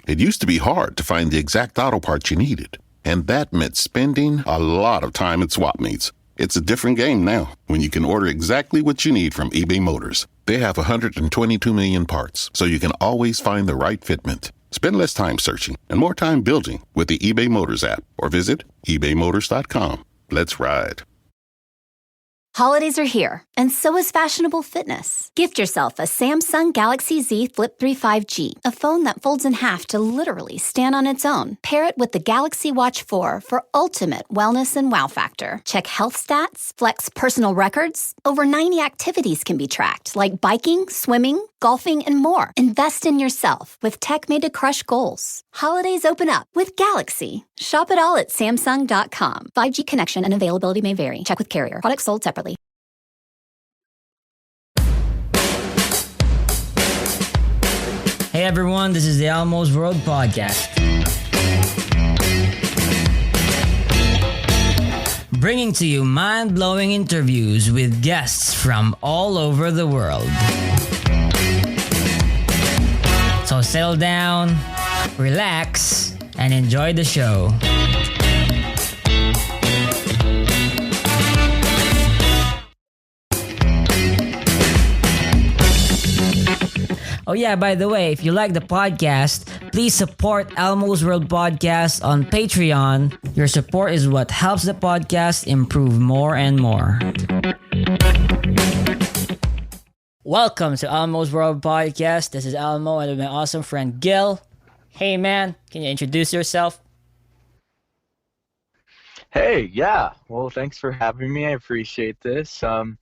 It used to be hard to find the exact auto parts you needed, and that meant spending a lot of time at swap meets. It's a different game now when you can order exactly what you need from eBay Motors. They have 122 million parts, so you can always find the right fitment. Spend less time searching and more time building with the eBay Motors app or visit ebaymotors.com. Let's ride. Holidays are here, and so is fashionable fitness. Gift yourself a Samsung Galaxy Z Flip 3 5G, a phone that folds in half to literally stand on its own. Pair it with the Galaxy Watch 4 for ultimate wellness and wow factor. Check health stats, flex personal records. Over 90 activities can be tracked, like biking, swimming, golfing, and more. Invest in yourself with tech made to crush goals. Holidays open up with Galaxy. Shop it all at Samsung.com. 5G connection and availability may vary. Check with carrier. Products sold separately. Hey everyone, this is the Almost World Podcast. Bringing to you mind-blowing interviews with guests from all over the world. So settle down, relax, and enjoy the show. Oh yeah, by the way, if you like the podcast, please support Elmo's World Podcast on Patreon. Your support is what helps the podcast improve more and more. Welcome to Elmo's World Podcast. This is Elmo and my awesome friend Gil. Hey man, can you introduce yourself? Hey, yeah. Well, thanks for having me. I appreciate this. My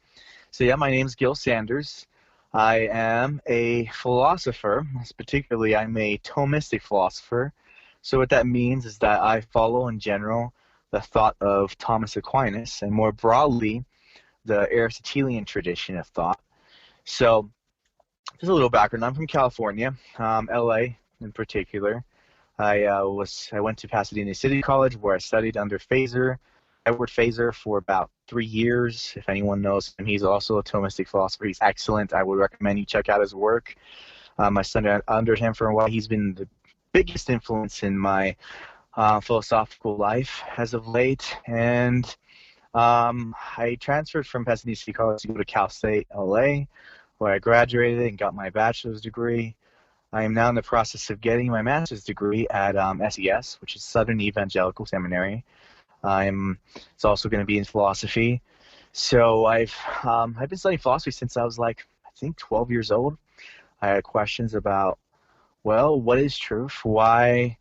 name's Gil Sanders. I am a philosopher. Particularly, I'm a Thomistic philosopher. So what that means is that I follow, in general, the thought of Thomas Aquinas, and more broadly, the Aristotelian tradition of thought. So, just a little background. I'm from California, LA in particular. I went to Pasadena City College, where I studied under Edward Feser, for about 3 years. If anyone knows him, he's also a Thomistic philosopher. He's excellent. I would recommend you check out his work. I studied under him for a while. He's been the biggest influence in my philosophical life as of late. And I transferred from Pasadena City College to go to Cal State LA, where I graduated and got my bachelor's degree. I am now in the process of getting my master's degree at SES, which is Southern Evangelical Seminary. It's also going to be in philosophy. So I've been studying philosophy since I was I think 12 years old. I had questions about, well, what is truth? Why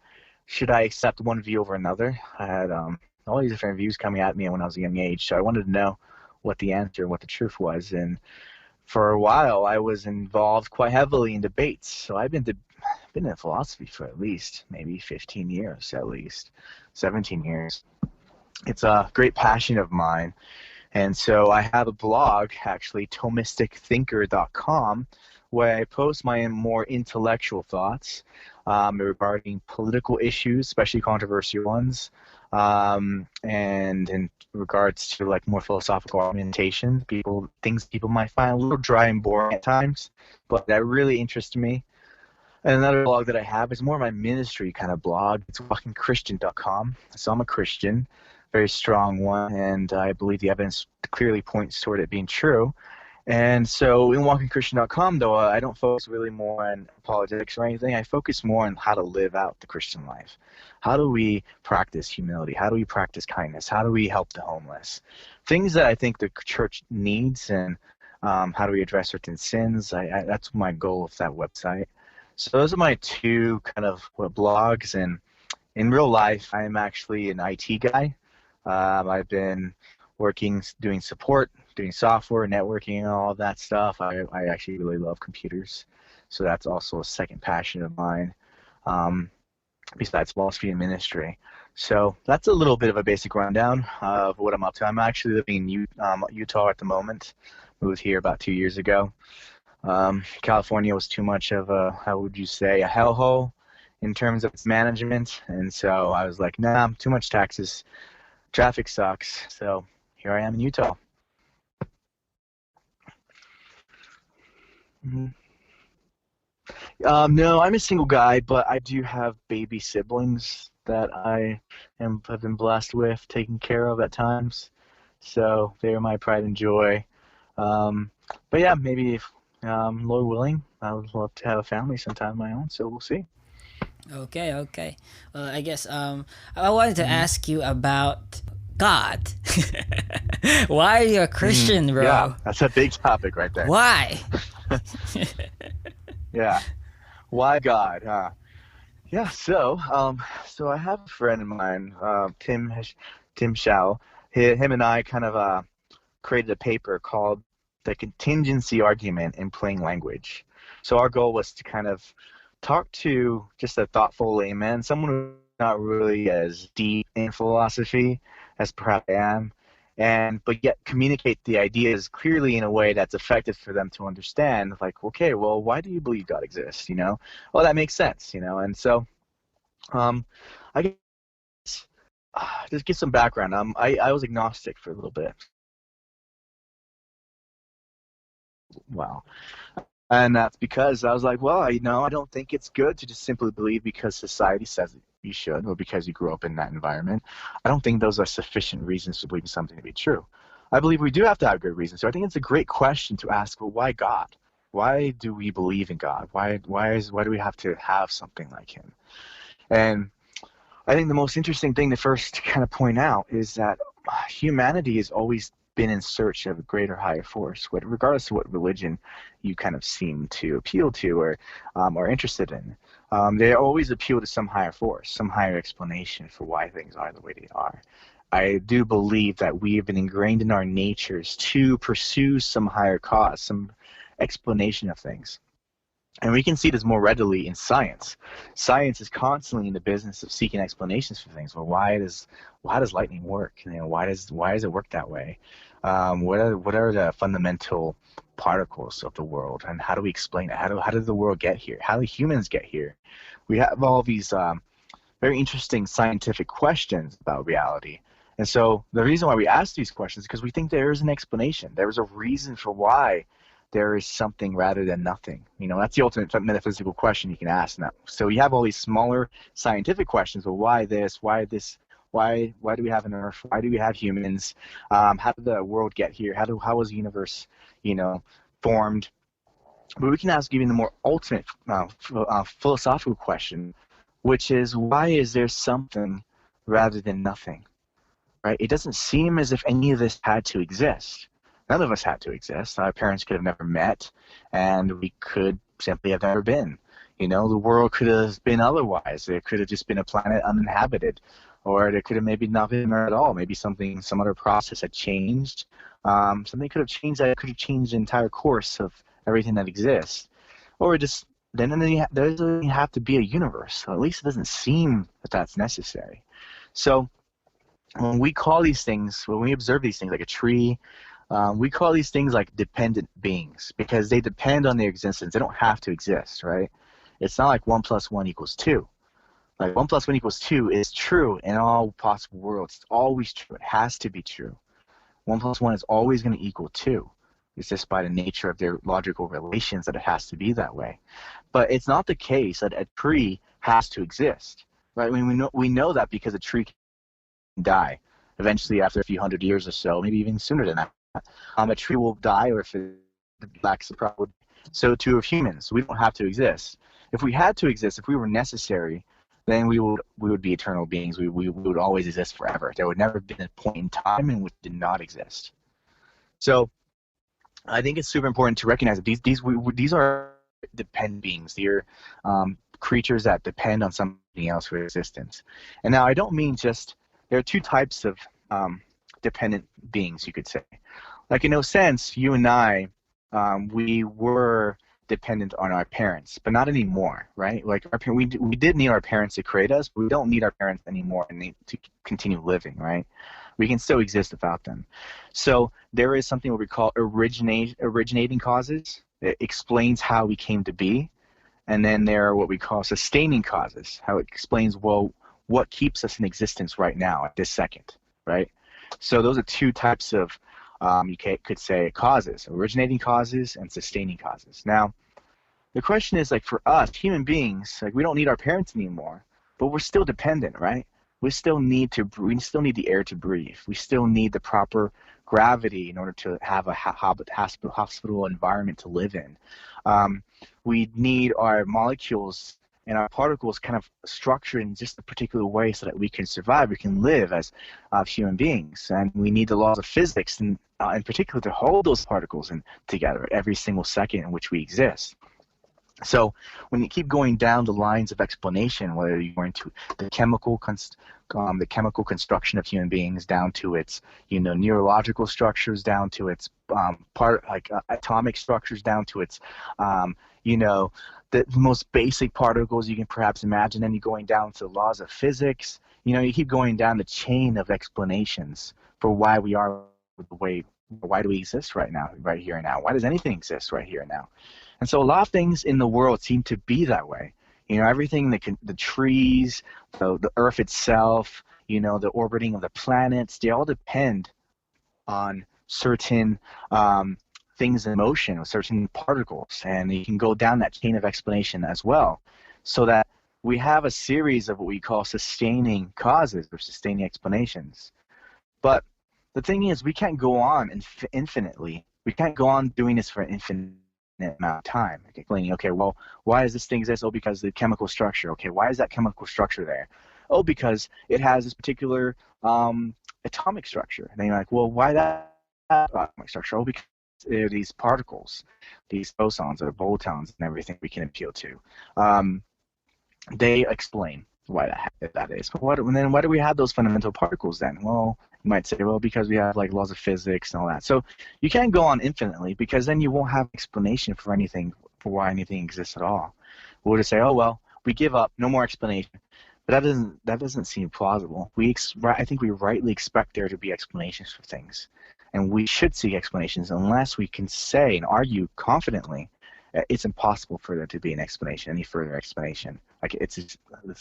should I accept one view over another? I had all these different views coming at me when I was a young age. So I wanted to know what the answer, what the truth was. And for a while, I was involved quite heavily in debates. So I've been in philosophy for at least maybe 15 years, at least 17 years. It's a great passion of mine. And so I have a blog, actually, thomisticthinker.com, where I post my more intellectual thoughts regarding political issues, especially controversial ones, and in regards to more philosophical argumentation, things people might find a little dry and boring at times, but that really interests me. And another blog that I have is more my ministry kind of blog. It's walkingchristian.com. So I'm a Christian, very strong one, and I believe the evidence clearly points toward it being true. And so in walkingchristian.com, though, I don't focus really more on apologetics or anything. I focus more on how to live out the Christian life. How do we practice humility? How do we practice kindness? How do we help the homeless? Things that I think the church needs, and how do we address certain sins? That's my goal with that website. So those are my two kind of blogs. And in real life, I'm actually an IT guy. I've been working, doing support, doing software, networking, and all of that stuff. I actually really love computers, so that's also a second passion of mine, besides philosophy and ministry. So that's a little bit of a basic rundown of what I'm up to. I'm actually living in Utah at the moment. Moved here about 2 years ago. California was too much of a, how would you say, a hellhole in terms of its management, and so I was like, nah, too much taxes. Traffic sucks, so here I am in Utah. No, I'm a single guy, but I do have baby siblings that have been blessed with taking care of at times. So they are my pride and joy. Um, but yeah, maybe if Lord willing, I would love to have a family sometime of my own. So we'll see. Okay, okay. Well, I guess I wanted to ask you about God. Why are you a Christian, Yeah, bro? that's a big topic right there. Why? Yeah, why God? Huh? Yeah. So I have a friend of mine, Tim Shao. Him and I kind of created a paper called "The Contingency Argument in Plain Language." So our goal was to kind of talk to just a thoughtful layman, someone who's not really as deep in philosophy as perhaps I am, but yet communicate the ideas clearly in a way that's effective for them to understand. Like, okay, well, why do you believe God exists? Well, that makes sense. And so um, I guess just give some background. I was agnostic for a little bit. Wow. And that's because I was like, well, I don't think it's good to just simply believe because society says you should or because you grew up in that environment. I don't think those are sufficient reasons to believe something to be true. I believe we do have to have good reasons. So I think it's a great question to ask, well, why God? Why do we believe in God? Why do we have to have something like him? And I think the most interesting thing to first kind of point out is that humanity has always been in search of a greater, higher force, regardless of what religion you kind of seem to appeal to or are interested in. They always appeal to some higher force, some higher explanation for why things are the way they are. I do believe that we have been ingrained in our natures to pursue some higher cause, some explanation of things. And we can see this more readily in science. Science is constantly in the business of seeking explanations for things. Well, why does lightning work? Why does it work that way? What are the fundamental particles of the world, and how do we explain it? How did the world get here? How do humans get here? We have all these very interesting scientific questions about reality. And so the reason why we ask these questions is because we think there is an explanation. There is a reason for why there is something rather than nothing. That's the ultimate metaphysical question you can ask now. So you have all these smaller scientific questions. Well, why this? Why this? Why do we have an Earth? Why do we have humans? How did the world get here? How was the universe, formed? But we can ask even the more ultimate philosophical question, which is, why is there something rather than nothing? Right? It doesn't seem as if any of this had to exist. None of us had to exist. Our parents could have never met, and we could simply have never been. The world could have been otherwise. It could have just been a planet uninhabited, or there could have maybe not been there at all. Maybe some other process had changed. Something could have changed the entire course of everything that exists. Or just then there doesn't have to be a universe. So at least it doesn't seem that that's necessary. So when we observe these things like a tree, we call these things like dependent beings because they depend on their existence. They don't have to exist, right? It's not like 1 + 1 = 2. Like 1 + 1 = 2 is true in all possible worlds. It's always true. It has to be true. 1 + 1 is always going to equal 2. It's just by the nature of their logical relations that it has to be that way. But it's not the case that a tree has to exist, right? I mean, we know that because a tree can die eventually after a few hundred years or so, maybe even sooner than that. A tree will die, or if it lacks the proper. So too of humans. We don't have to exist. If we had to exist, if we were necessary, then we would be eternal beings. We would always exist forever. There would never have been a point in time in which did not exist. So I think it's super important to recognize that these are dependent beings. They're creatures that depend on something else for existence. And now I don't mean just there are two types of dependent beings, you could say. Like in a sense, you and I, we were dependent on our parents, but not anymore, right? Like we did need our parents to create us, but we don't need our parents anymore to continue living, right? We can still exist without them. So there is something what we call originating causes. It explains how we came to be. And then there are what we call sustaining causes, how it explains, well, what keeps us in existence right now at this second, right? So those are two types of, you could say, causes: originating causes and sustaining causes. Now, the question is, like, for us human beings, like, we don't need our parents anymore, but we're still dependent, right? We still need the air to breathe. We still need the proper gravity in order to have a hospital environment to live in. We need our molecules and our particles kind of structured in just a particular way so that we can survive, we can live as human beings. And we need the laws of physics, and in particular, to hold those particles together every single second in which we exist. So when you keep going down the lines of explanation, whether you're going to the chemical construction of human beings, down to its neurological structures, down to its atomic structures, down to its the most basic particles you can perhaps imagine, and you're going down to the laws of physics. You keep going down the chain of explanations for why we are the way. Why do we exist right now, right here and now? Why does anything exist right here and now? And so a lot of things in the world seem to be that way. Everything, the trees, the earth itself, the orbiting of the planets, they all depend on certain things in motion, or certain particles. And you can go down that chain of explanation as well, so that we have a series of what we call sustaining causes or sustaining explanations. But the thing is, we can't go on infinitely. We can't go on doing this for an infinite amount of time, explaining, okay, well, why does this thing exist? Oh, because the chemical structure. Okay, why is that chemical structure there? Oh, because it has this particular atomic structure. And then you're like, well, why that atomic structure? Oh, because there are these particles, these bosons or bosons and everything we can appeal to. They explain why that is. But then why do we have those fundamental particles then? Well, you might say, well, because we have like laws of physics and all that. So you can't go on infinitely, because then you won't have explanation for why anything exists at all. We'll just say, oh, well, we give up, no more explanation. But that doesn't seem plausible. I think we rightly expect there to be explanations for things, and we should seek explanations unless we can say and argue confidently that it's impossible for there to be an explanation, any further explanation. Like it's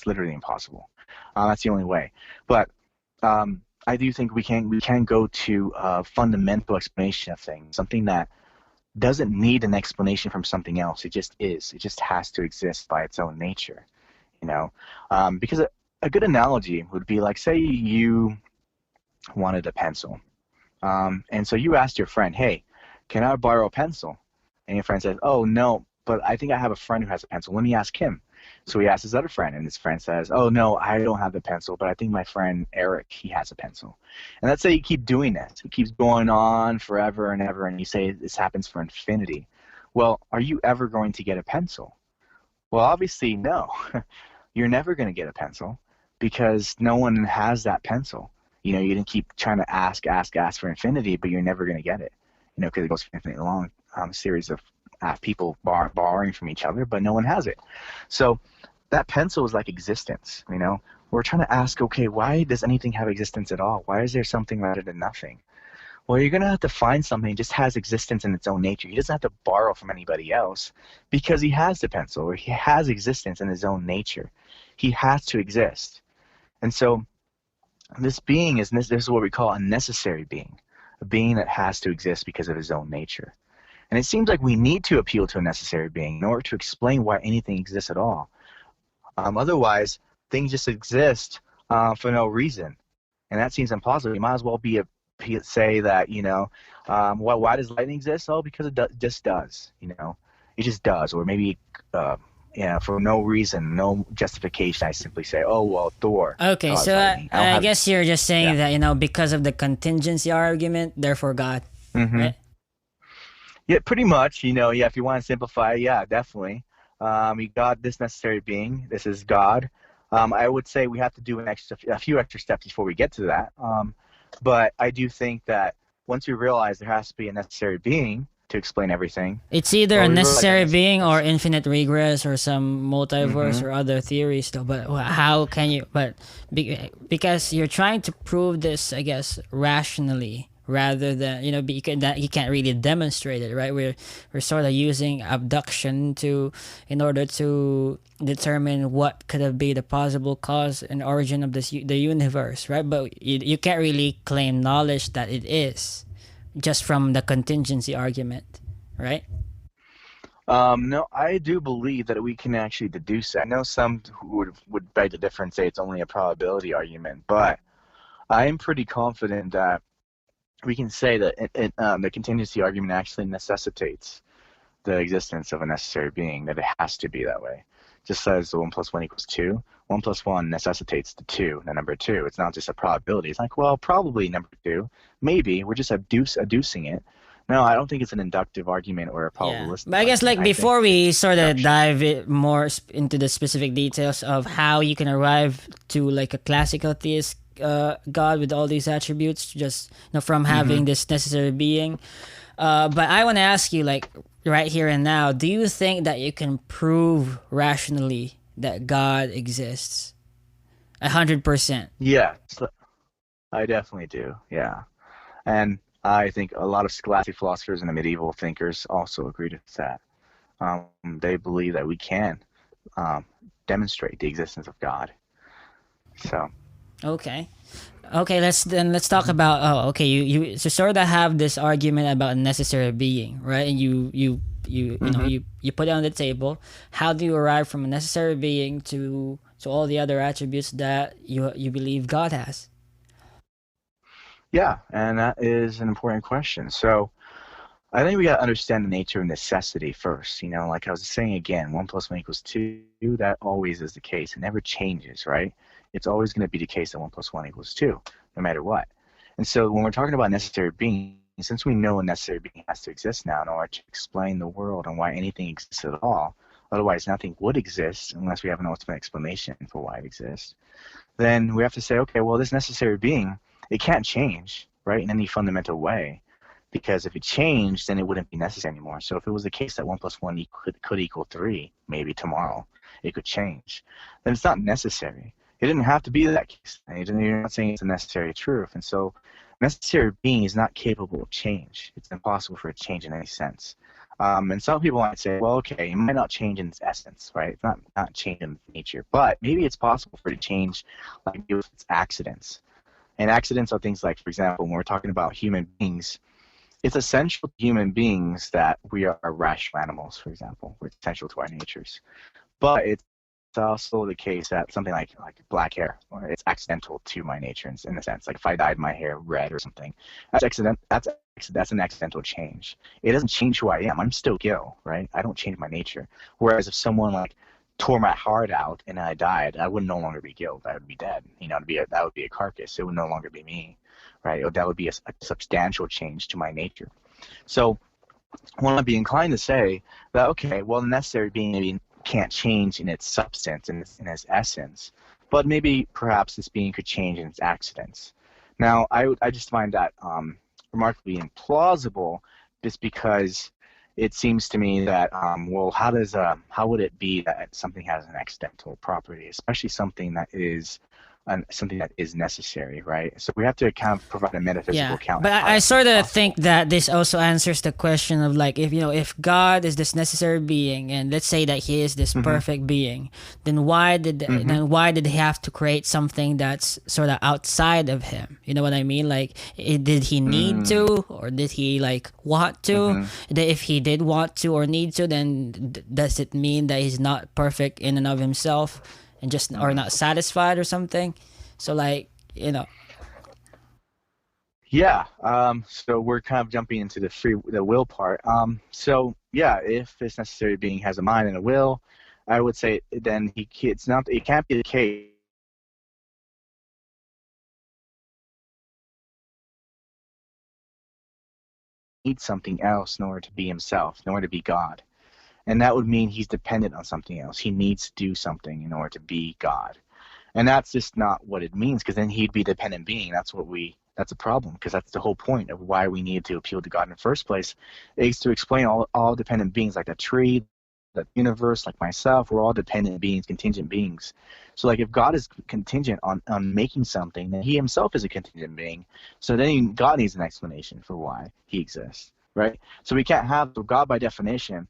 literally impossible. That's the only way. But I do think we can go to a fundamental explanation of things, something that doesn't need an explanation from something else. It just is. It just has to exist by its own nature, because a good analogy would be like, say you wanted a pencil, and so you asked your friend, hey, can I borrow a pencil? And your friend says, oh, no, but I think I have a friend who has a pencil. Let me ask him. So he asks his other friend, and his friend says, oh, no, I don't have the pencil, but I think my friend Eric, he has a pencil. And let's say you keep doing this. It keeps going on forever and ever, and you say this happens for infinity. Well, are you ever going to get a pencil? Well, obviously, no. You're never going to get a pencil, because no one has that pencil. You didn't keep trying to ask for infinity, but you're never going to get it, because it goes for infinitely long. Series of people borrowing from each other, but no one has it. So that pencil is like existence. We're trying to ask, okay, why does anything have existence at all? Why is there something rather than nothing? Well, you're going to have to find something that just has existence in its own nature. He doesn't have to borrow from anybody else, because he has the pencil, or he has existence in his own nature. He has to exist. And so this being this is what we call a necessary being, a being that has to exist because of his own nature. And it seems like we need to appeal to a necessary being in order to explain why anything exists at all. Otherwise, things just exist for no reason, and that seems impossible. You might as well say that, why does lightning exist? Oh, because it just does. It just does. Or maybe for no reason, no justification, I simply say, oh, well, Thor. Okay, so I guess you're just saying that, because of the contingency argument, therefore God, right? Yeah, pretty much. If you want to simplify, yeah, definitely. We got this necessary being. This is God. I would say we have to do a few extra steps before we get to that. But I do think that once we realize there has to be a necessary being to explain everything, it's either a necessary being or infinite regress or some multiverse or other theories, though. But how can you? But because you're trying to prove this, I guess, rationally, rather than that you can't really demonstrate it, right? We're sort of using abduction in order to determine what could have been the possible cause and origin of the universe, right? But you can't really claim knowledge that it is just from the contingency argument, right? No, I do believe that we can actually deduce it. I know some who would beg the difference, say it's only a probability argument, but I am pretty confident that we can say that the contingency argument actually necessitates the existence of a necessary being, that it has to be that way. Just as the 1 plus 1 equals 2, 1 plus 1 necessitates the 2, the number 2. It's not just a probability. It's like, well, probably number 2. Maybe. We're just adducing it. No, I don't think it's an inductive argument or a probabilistic But I guess like argument. before we sort of deduction. dive more into the specific details of how you can arrive to like a classical theist God with all these attributes, just from having this necessary being. But I want to ask you, like right here and now, do you think that you can prove rationally that God exists 100%? Yeah, I definitely do. Yeah, and I think a lot of scholastic philosophers and the medieval thinkers also agreed with that. They believe that we can demonstrate the existence of God. So. Okay. Let's talk about you sort of have this argument about necessary being, right? And you put it on the table. How do you arrive from a necessary being to all the other attributes that you believe God has? Yeah, and that is an important question. So I think we got to understand the nature of necessity first. Like I was saying again, 1 plus 1 equals 2, that always is the case. It never changes, right? It's always going to be the case that 1 plus 1 equals 2, no matter what. And so when we're talking about necessary being, since we know a necessary being has to exist now in order to explain the world and why anything exists at all, otherwise nothing would exist unless we have an ultimate explanation for why it exists, then we have to say, okay, well, this necessary being, it can't change, right, in any fundamental way, because if it changed, then it wouldn't be necessary anymore. So if it was the case that 1 plus 1 could equal 3, maybe tomorrow, it could change, then it's not necessary. It didn't have to be that case. You're not saying it's a necessary truth. And so necessary being is not capable of change. It's impossible for it to change in any sense. And some people might say, well, okay, it might not change in its essence, right? It's not change in nature. But maybe it's possible for it to change like with its accidents. And accidents are things like, for example, when we're talking about human beings, it's essential to human beings that we are rational animals, for example. We're essential to our natures. But it's also the case that something like black hair, or it's accidental to my nature in a sense. Like if I dyed my hair red or something, that's an accidental change. It doesn't change who I am. I'm still Gil, right? I don't change my nature. Whereas if someone like tore my heart out and I died, I would no longer be Gil. I would be dead. That would be a carcass. It would no longer be me, right? That would be a substantial change to my nature. So one would be inclined to say that, okay, well, the necessary being maybe can't change in its substance, in its essence, but maybe perhaps this being could change in its accidents. Now, I just find that remarkably implausible, just because it seems to me that well, how would it be that something has an accidental property, especially something that is necessary, right? So we have to kind of provide a metaphysical account. But I sort of think that this also answers the question of like, if God is this necessary being, and let's say that He is this perfect being, then why did He have to create something that's sort of outside of Him? You know what I mean? Like, did He need to, or did He like want to? If He did want to or need to, then does it mean that He's not perfect in and of Himself? And just or not satisfied or something. So like, Yeah. So we're kind of jumping into the will part. So yeah, if this necessary being has a mind and a will, I would say then it can't be the case. He needs something else in order to be himself, in order to be God. And that would mean he's dependent on something else. He needs to do something in order to be God. And that's just not what it means, because then he'd be a dependent being. That's a problem, because that's the whole point of why we needed to appeal to God in the first place, is to explain all dependent beings, like the tree, the universe, like myself. We're all dependent beings, contingent beings. So like if God is contingent on making something, then he himself is a contingent being. So then God needs an explanation for why he exists, right? So we can't have, so God by definition,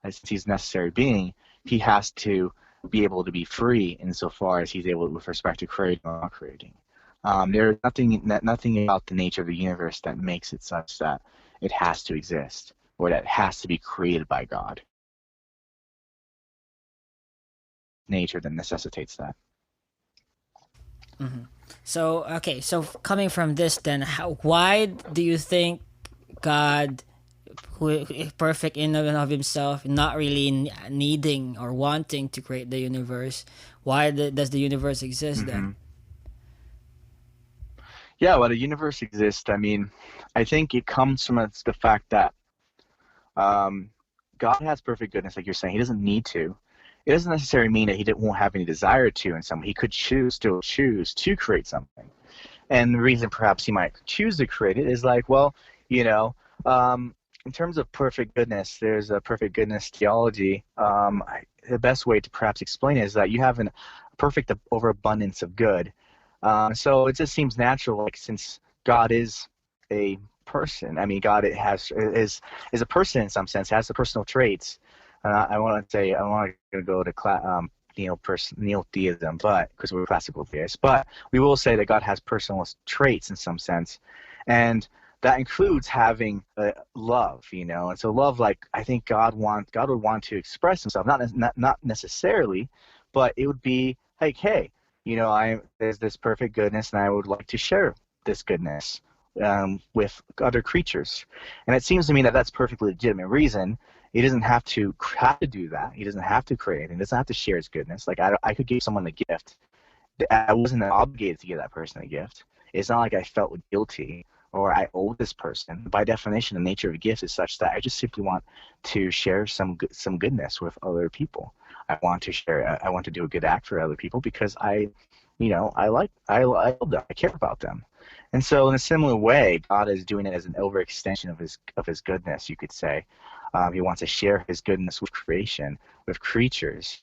since he's a necessary being, he has to be able to be free insofar as he's able with respect to creating or not creating. There's nothing about the nature of the universe that makes it such that it has to exist or that it has to be created by God. nature that necessitates that. So, okay, so coming from this, then, why do you think God, who is perfect in and of himself, not really needing or wanting to create the universe, why does the universe exist then? Yeah, well, the universe exists. I mean, I think it comes from the fact that God has perfect goodness, like you're saying. He doesn't need to. It doesn't necessarily mean that he won't have any desire to in some way. He could still choose to create something. And the reason perhaps he might choose to create it is like, well, in terms of perfect goodness, there's a perfect goodness theology. The best way to perhaps explain it is that you have a perfect overabundance of good. So it just seems natural, like since God is a person, I mean, God is a person in some sense, has the personal traits. I want to go to neo-theism, but because we're classical theists, but we will say that God has personal traits in some sense, and that includes having love, and so love, like I think God would want to express himself, not necessarily, but it would be like, hey, there's this perfect goodness, and I would like to share this goodness with other creatures, and it seems to me that that's perfectly legitimate reason. He doesn't have to do that. He doesn't have to create anything. He doesn't have to share his goodness. Like I could give someone a gift. I wasn't obligated to give that person a gift. It's not like I felt guilty or I owe this person. By definition, the nature of a gift is such that I just simply want to share some goodness with other people. I want to share. I want to do a good act for other people because I love them. I care about them. And so in a similar way, God is doing it as an overextension of his goodness, you could say. He wants to share his goodness with creation, with creatures.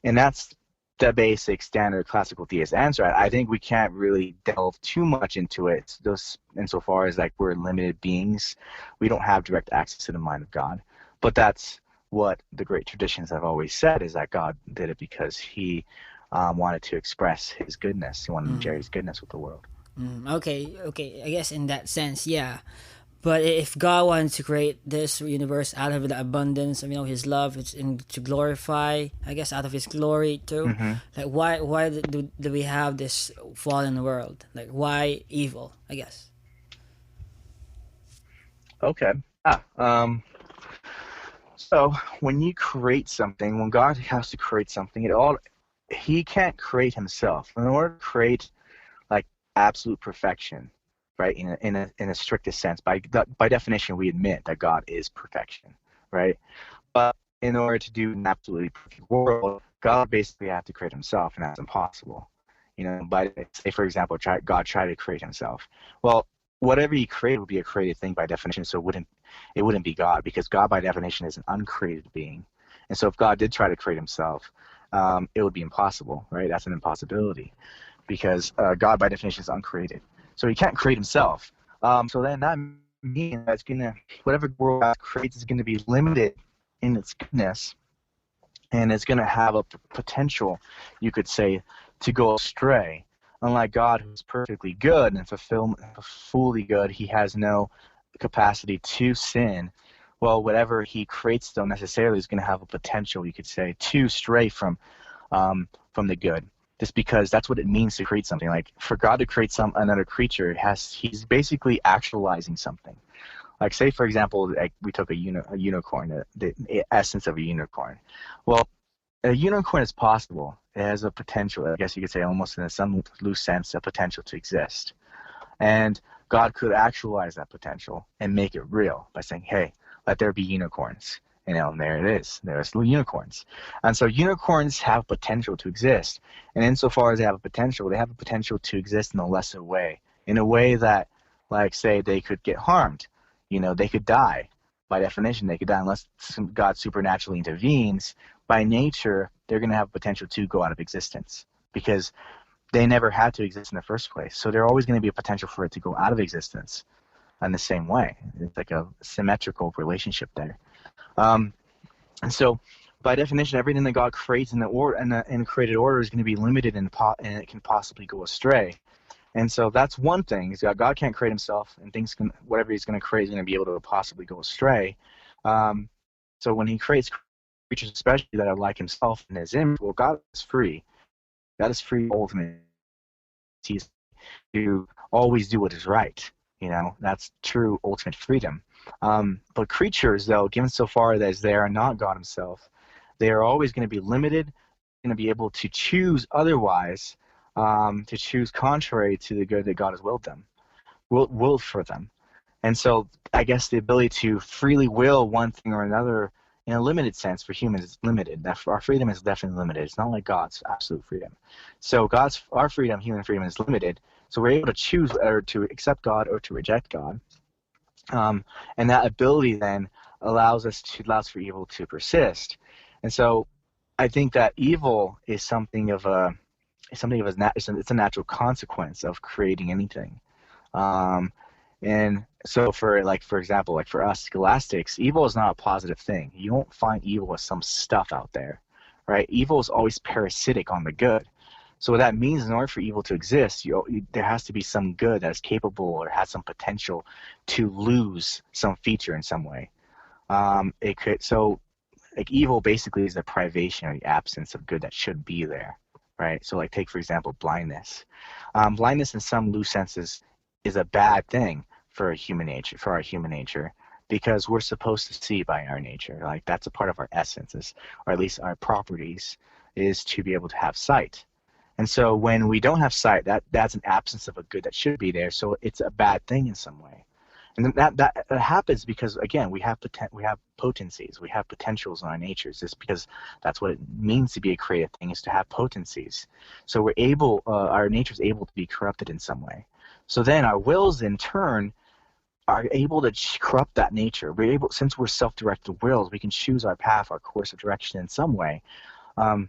And that's the basic standard classical theist answer. I think we can't really delve too much into it insofar as like we're limited beings. We don't have direct access to the mind of God. But that's what the great traditions have always said, is that God did it because he wanted to express his goodness. He wanted to share his goodness with the world. Okay. I guess in that sense, yeah. But if God wanted to create this universe out of the abundance of his love, it's to glorify, I guess, out of his glory too. Like why do we have this fallen world? Like why evil? I guess. Okay. So when you create something, when God has to create something, he can't create himself. In order to create like absolute perfection, right, in a strictest sense, by definition, we admit that God is perfection, right? But in order to do an absolutely perfect world, God basically had to create himself, and that's impossible. But say, for example, God tried to create himself. Well, whatever he created would be a created thing by definition, so it wouldn't be God, because God by definition is an uncreated being. And so if God did try to create himself, it would be impossible, right? That's an impossibility, because God by definition is uncreated. So he can't create himself. So then that means that whatever world God creates is going to be limited in its goodness, and it's going to have a potential, you could say, to go astray. Unlike God, who's perfectly good and fully good, he has no capacity to sin. Well, whatever he creates, though, necessarily is going to have a potential, you could say, to stray from the good. Just because that's what it means to create something. Like for God to create another creature, he's basically actualizing something. Like say, for example, like we took a unicorn, the essence of a unicorn. Well, a unicorn is possible. It has a potential, I guess you could say, almost in some loose sense, a potential to exist. And God could actualize that potential and make it real by saying, hey, let there be unicorns. And there it is. There's unicorns. And so unicorns have potential to exist. And insofar as they have a potential to exist in a lesser way. In a way that, like, say, they could get harmed. They could die. By definition, they could die unless God supernaturally intervenes. By nature, they're going to have potential to go out of existence, because they never had to exist in the first place. So there's always going to be a potential for it to go out of existence in the same way. It's like a symmetrical relationship there. And so, by definition, everything that God creates in the created order is going to be limited and it can possibly go astray. And so that's one thing, is that God can't create himself, and whatever he's going to create is going to be able to possibly go astray. So when he creates creatures, especially that are like himself in his image, well, God is free. God is free ultimately to always do what is right. That's true ultimate freedom. But creatures, though, given so far as they are not God himself, they are always going to be limited, going to be able to choose otherwise, to choose contrary to the good that God has willed for them. And so I guess the ability to freely will one thing or another in a limited sense for humans is limited. Our freedom is definitely limited. It's not like God's absolute freedom. So our freedom, human freedom, is limited. So we're able to choose whether to accept God or to reject God. And that ability then allows for evil to persist. And so I think that evil is it's a natural consequence of creating anything. And so for example, for us scholastics, evil is not a positive thing. You don't find evil as some stuff out there, right? Evil is always parasitic on the good. So what that means, in order for evil to exist, there has to be some good that is capable or has some potential to lose some feature in some way. Evil basically is the privation or the absence of good that should be there, right? So take, for example, blindness. Blindness in some loose senses is a bad thing for our human nature, because we're supposed to see by our nature. That's a part of our essence, or at least our properties, is to be able to have sight. And so when we don't have sight, that's an absence of a good that should be there. So it's a bad thing in some way. And that happens because, again, we have potencies, we have potentials in our natures. Just because that's what it means to be a creative thing, is to have potencies. So our nature is able to be corrupted in some way. So then our wills, in turn, are able to corrupt that nature. Since we're self-directed wills, we can choose our path, our course of direction in some way. And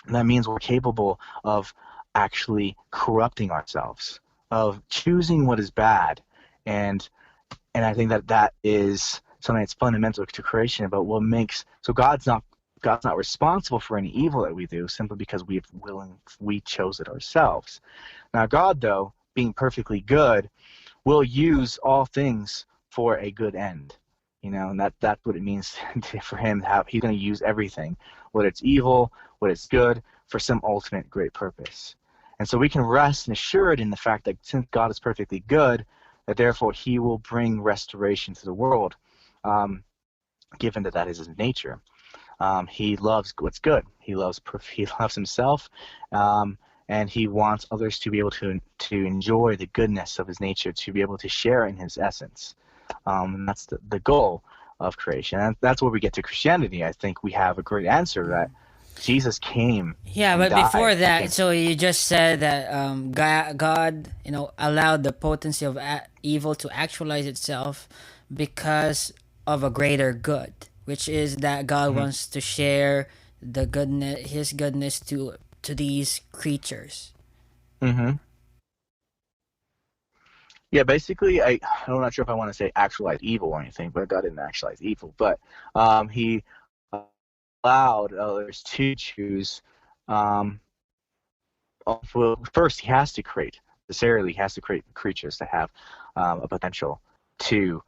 that means we're capable of actually corrupting ourselves, of choosing what is bad. And I think that is something that's fundamental to creation. But so God's not responsible for any evil that we do, simply because we chose it ourselves. Now God, though, being perfectly good, will use all things for a good end. And that's what it means for him. He's going to use everything, whether it's evil, whether it's good, for some ultimate great purpose. And so we can rest and assured in the fact that since God is perfectly good, that therefore he will bring restoration to the world, given that is his nature. He loves what's good. He loves himself, and he wants others to be able to enjoy the goodness of his nature, to be able to share in his essence. And that's the goal of creation. And that's where we get to Christianity. I think we have a great answer that Jesus came. Yeah, but before that, so you just said that God, allowed the potency of evil to actualize itself because of a greater good, which is that God wants to share His goodness to these creatures. Mm-hmm. Yeah, basically, I'm not sure if I want to say actualize evil or anything, but God didn't actualize evil. But he allowed others to choose. First, he has to create creatures that have a potential to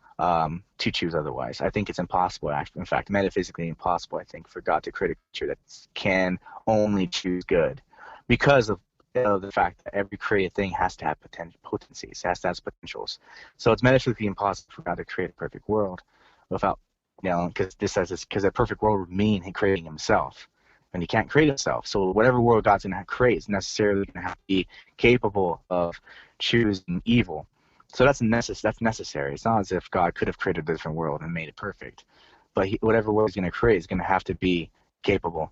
choose otherwise. I think it's impossible, in fact, metaphysically impossible, I think, for God to create a creature that can only choose good, because of the fact that every created thing has to have potencies, has to have potentials. So it's metaphysically impossible for God to create a perfect world without, because a perfect world would mean he creating himself, and he can't create himself. So whatever world God's going to create is necessarily going to have to be capable of choosing evil. So that's necessary. It's not as if God could have created a different world and made it perfect, but whatever world he's going to create is going to have to be capable.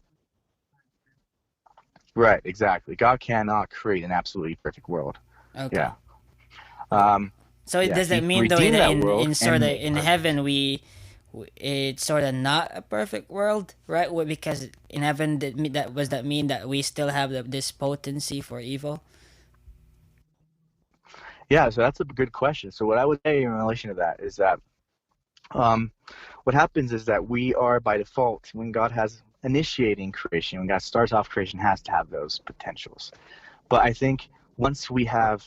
Right, exactly. God cannot create an absolutely perfect world. Okay. Yeah. So does that mean, though, in heaven it's sort of not a perfect world, right? Because in heaven, that mean that we still have this potency for evil? Yeah, so that's a good question. So what I would say in relation to that is that what happens is that we are, by default, when God has initiating creation, when God starts off creation, has to have those potentials. But I think once we have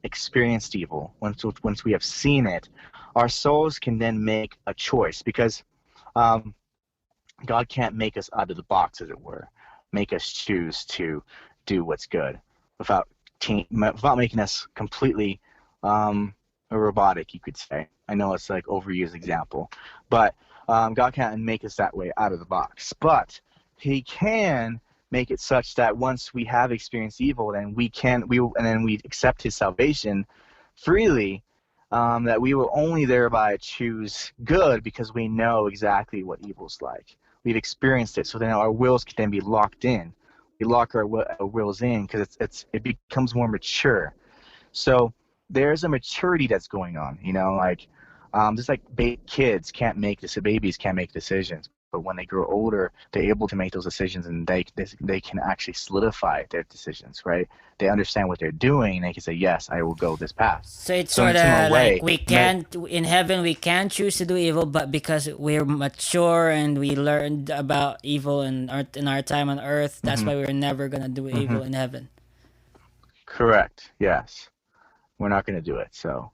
experienced evil, once we have seen it, our souls can then make a choice, because God can't make us out of the box, as it were, make us choose to do what's good without making us completely robotic, you could say. I know it's like overused example, but God can't make us that way out of the box. But He can make it such that once we have experienced evil, then we accept His salvation freely. That we will only thereby choose good because we know exactly what evil's like. We've experienced it, so then our wills can then be locked in. We lock our wills in because it becomes more mature. So there's a maturity that's going on, like just like babies can't make decisions, but when they grow older, they're able to make those decisions, and they can actually solidify their decisions, right? They understand what they're doing, and they can say, yes, I will go this path. So it's sort of like in heaven we can choose to do evil, but because we're mature and we learned about evil in our time on earth, that's why we're never going to do evil in heaven. Correct. Yes. We're not going to do it. So,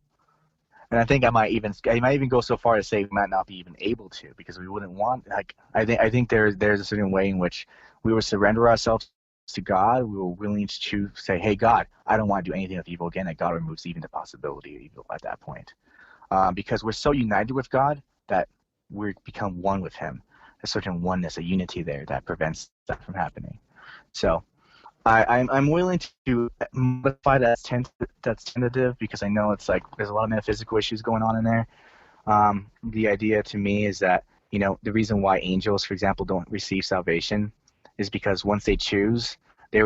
and I think I might even go so far to say we might not be even able to, because we wouldn't want. Like I think there's a certain way in which we would surrender ourselves to God. We were willing to choose, say, "Hey, God, I don't want to do anything with evil again." And God removes even the possibility of evil at that point, because we're so united with God that we become one with Him. A certain oneness, a unity there that prevents that from happening. So. I'm willing to modify that's tentative, because I know it's like there's a lot of metaphysical issues going on in there. The idea to me is that, the reason why angels, for example, don't receive salvation is because once they choose, they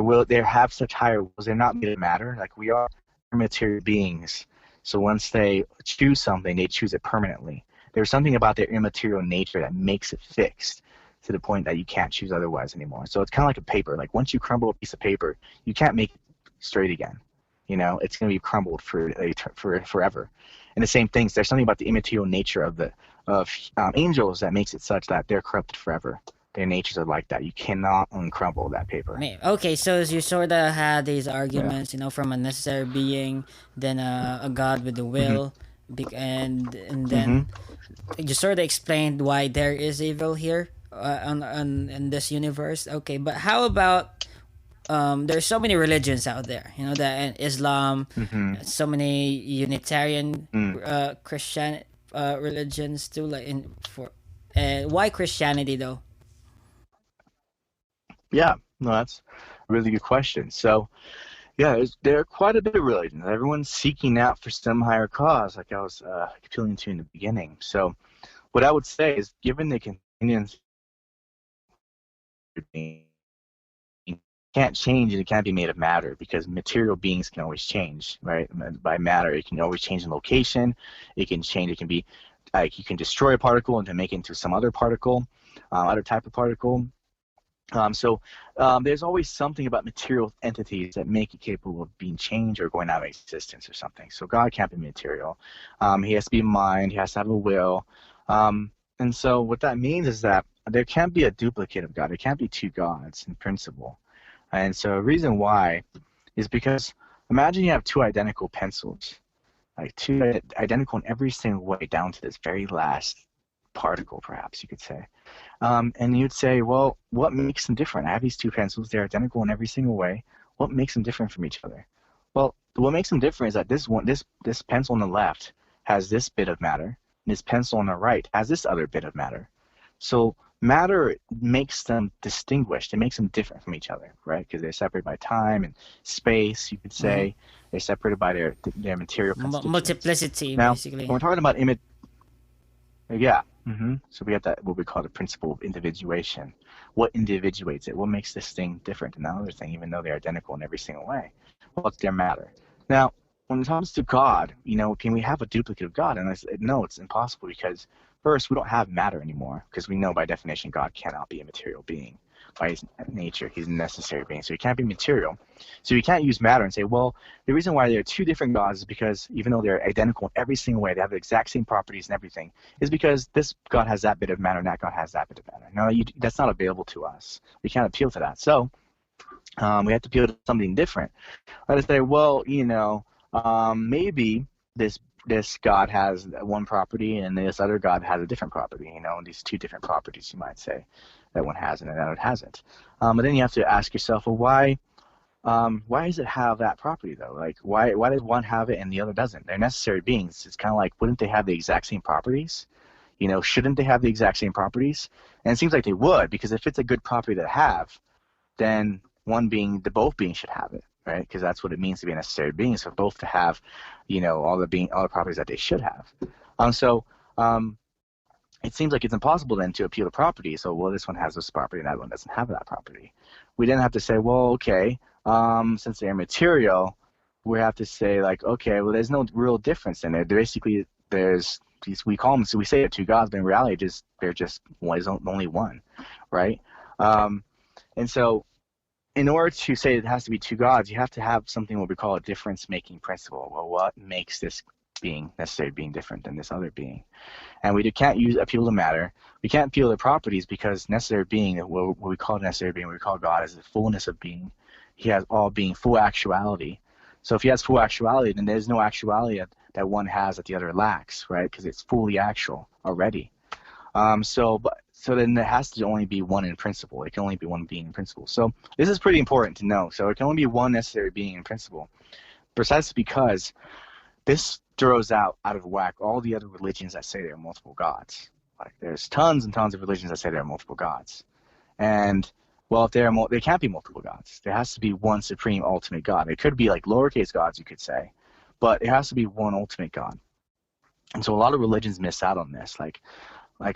have such higher wills. They're not made of matter. Like we are material beings. So once they choose something, they choose it permanently. There's something about their immaterial nature that makes it fixed, to the point that you can't choose otherwise anymore. So it's kind of like a paper. Like once you crumble a piece of paper, you can't make it straight again. It's going to be crumbled for forever. And the same things. There's something about the immaterial nature of angels that makes it such that they're corrupted forever. Their natures are like that. You cannot uncrumble that paper. Okay, so you sort of had these arguments, from a necessary being, then a God with a will, and then you sort of explained why there is evil here. In this universe. Okay, but how about there's so many religions out there, that in Islam, so many Unitarian Christian religions too, why Christianity though? Yeah, no, that's a really good question. So there are quite a bit of religions. Everyone's seeking out for some higher cause, like I was appealing to in the beginning. So what I would say is, given the convenience can't change, and it can't be made of matter, because material beings can always change, right? By matter, it can always change in location. It can change. It can be like you can destroy a particle and to make it into some other particle, other type of particle. So there's always something about material entities that make it capable of being changed or going out of existence or something. So God can't be material. He has to be mind. He has to have a will. And so what that means is that there can't be a duplicate of God. There can't be two gods in principle. And so the reason why is because imagine you have two identical pencils, like two identical in every single way down to this very last particle, perhaps you could say. And you'd say, well, what makes them different? I have these two pencils. They're identical in every single way. What makes them different from each other? Well, what makes them different is that this pencil on the left has this bit of matter, and this pencil on the right has this other bit of matter. So matter makes them distinguished. It makes them different from each other, right? Because they're separated by time and space, you could say. They're separated by their material multiplicity, now, basically. When we're talking about so we have that, what we call the principle of individuation. What individuates it? What makes this thing different than the other thing, even though they're identical in every single way? Well, it's their matter. Now, when it comes to God, can we have a duplicate of God? And I said, no, it's impossible, because first, we don't have matter anymore, because we know by definition God cannot be a material being. By his nature, he's a necessary being, so he can't be material. So you can't use matter and say, well, the reason why there are two different gods is because even though they're identical in every single way, they have the exact same properties and everything, is because this God has that bit of matter and that God has that bit of matter. No, that's not available to us. We can't appeal to that. So we have to appeal to something different. Let us say, well, maybe this this God has one property and this other God has a different property, these two different properties, you might say, that one has and another hasn't. But then you have to ask yourself, well, why does it have that property though? Like, why does one have it and the other doesn't? They're necessary beings. It's kind of like, wouldn't they have the exact same properties? Shouldn't they have the exact same properties? And it seems like they would, because if it's a good property to have, then both beings should have it, right? Because that's what it means to be a necessary being, is for both to have, all the properties that they should have. It seems like it's impossible then to appeal to property. So, well, this one has this property and that one doesn't have that property. We then have to say, well, okay, since they're material, we have to say, like, okay, well, there's no real difference in there. Basically, we call them, so we say they're two gods, but in reality, they're just only one, right? And so, in order to say it has to be two gods, you have to have something what we call a difference-making principle. Well, what makes this necessary being different than this other being? And we can't appeal to matter. We can't appeal to properties, because necessary being, what we call necessary being, what we call God, is the fullness of being. He has all being, full actuality. So if he has full actuality, then there's no actuality that one has that the other lacks, right? Because it's fully actual already. So then there has to only be one in principle. It can only be one being in principle. So this is pretty important to know. So it can only be one necessary being in principle, precisely because this throws out of whack all the other religions that say there are multiple gods. Like, there's tons and tons of religions that say there are multiple gods. And, well, if there can't be multiple gods. There has to be one supreme ultimate God. It could be like lowercase gods, you could say, but it has to be one ultimate God. And so a lot of religions miss out on this, like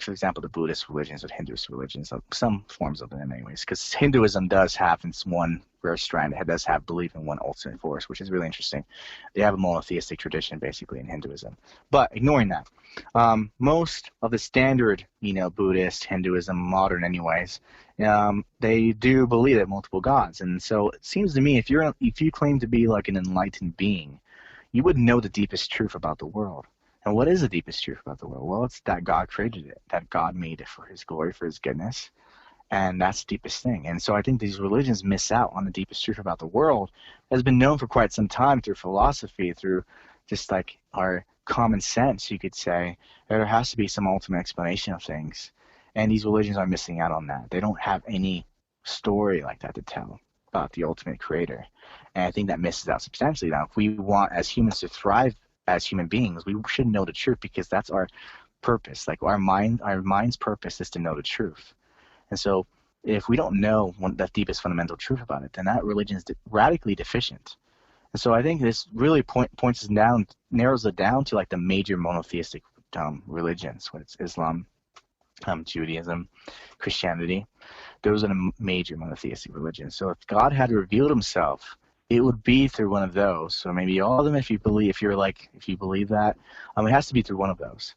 for example, the Buddhist religions or Hinduist religions, some forms of them anyways, because Hinduism does have its one rare strand. It does have belief in one ultimate force, which is really interesting. They have a monotheistic tradition, basically, in Hinduism. But ignoring that, most of the standard, Buddhist, Hinduism, modern anyways, they do believe that multiple gods. And so it seems to me, if you claim to be like an enlightened being, you would know the deepest truth about the world. And what is the deepest truth about the world? Well, it's that God created it, that God made it for his glory, for his goodness. And that's the deepest thing. And so I think these religions miss out on the deepest truth about the world. It has been known for quite some time through philosophy, through just like our common sense, you could say. There has to be some ultimate explanation of things. And these religions are missing out on that. They don't have any story like that to tell about the ultimate creator. And I think that misses out substantially. Now, if we want as humans to thrive as human beings, we should know the truth, because that's our purpose. Like, our mind's purpose is to know the truth. And so if we don't know the deepest fundamental truth about it, then that religion is radically deficient. And so I think this really narrows it down to like the major monotheistic religions, whether it's Islam, Judaism, Christianity. Those are the major monotheistic religions. So if God had revealed himself, it would be through one of those. So maybe all of them, if you believe that, it has to be through one of those.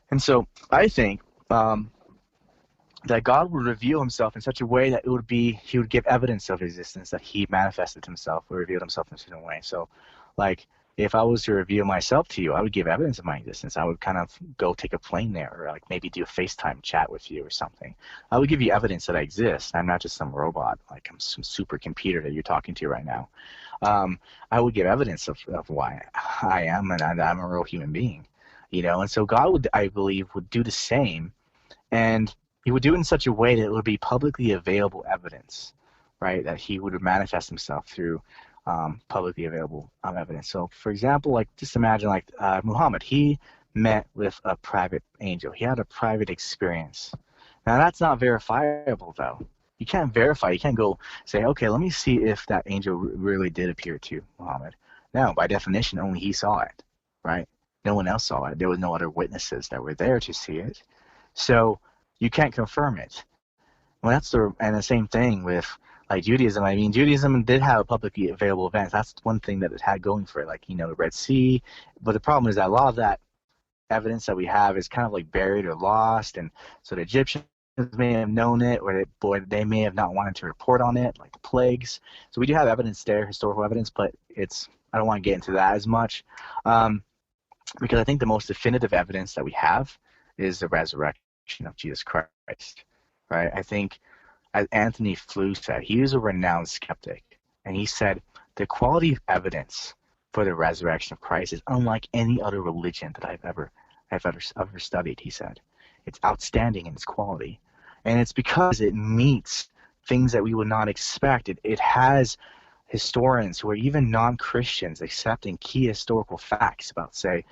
And so I think that God would reveal himself in such a way that he would give evidence of existence, that he manifested himself or revealed himself in a certain way. So, like, if I was to reveal myself to you, I would give evidence of my existence. I would kind of go take a plane there, or like maybe do a FaceTime chat with you or something. I would give you evidence that I exist. I'm not just some robot, like I'm some supercomputer that you're talking to right now. I would give evidence of why I am, and I'm a real human being, And so God would, I believe, would do the same, and he would do it in such a way that it would be publicly available evidence, right? That he would manifest himself through publicly available evidence. So, for example, like just imagine like Muhammad, he met with a private angel. He had a private experience. Now, that's not verifiable, though. You can't verify. You can't go say, okay, let me see if that angel really did appear to Muhammad. No, by definition, only he saw it, right? No one else saw it. There was no other witnesses that were there to see it. So you can't confirm it. Well, and the same thing with like Judaism. I mean, Judaism did have publicly available events. That's one thing that it had going for it, like, the Red Sea. But the problem is that a lot of that evidence that we have is kind of like buried or lost. And so the Egyptians may have known it, or they may have not wanted to report on it, like the plagues. So we do have evidence there, historical evidence, but I don't want to get into that as much, because I think the most definitive evidence that we have is the resurrection of Jesus Christ, right? I think, as Anthony Flew said, he was a renowned skeptic, and he said the quality of evidence for the resurrection of Christ is unlike any other religion that I've ever studied, he said. It's outstanding in its quality. And it's because it meets things that we would not expect. It has historians who are even non-Christians accepting key historical facts about, say,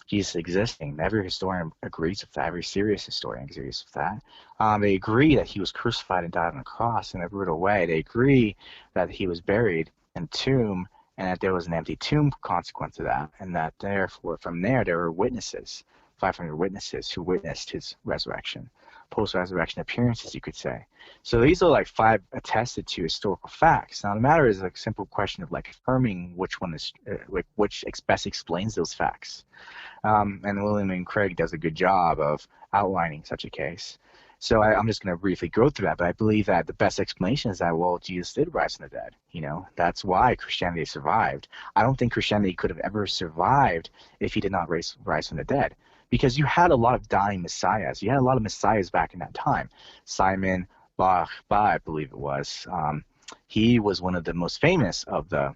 Jesus existing. Every historian agrees with that. Every serious historian agrees with that. They agree that he was crucified and died on a cross in a brutal way. They agree that he was buried in a tomb and that there was an empty tomb consequence of that, and that therefore from there were witnesses, 500 witnesses who witnessed his resurrection, post-resurrection appearances, you could say. So these are like 5 attested to historical facts. Now the matter is a simple question of like affirming which one is which best explains those facts. And William and Craig does a good job of outlining such a case. So I'm just going to briefly go through that, but I believe that the best explanation is that, well, Jesus did rise from the dead. You know, that's why Christianity survived. I don't think Christianity could have ever survived if he did not rise from the dead, because you had a lot of dying messiahs. You had a lot of messiahs back in that time. Simon Bar, I believe it was. He was one of the most famous of the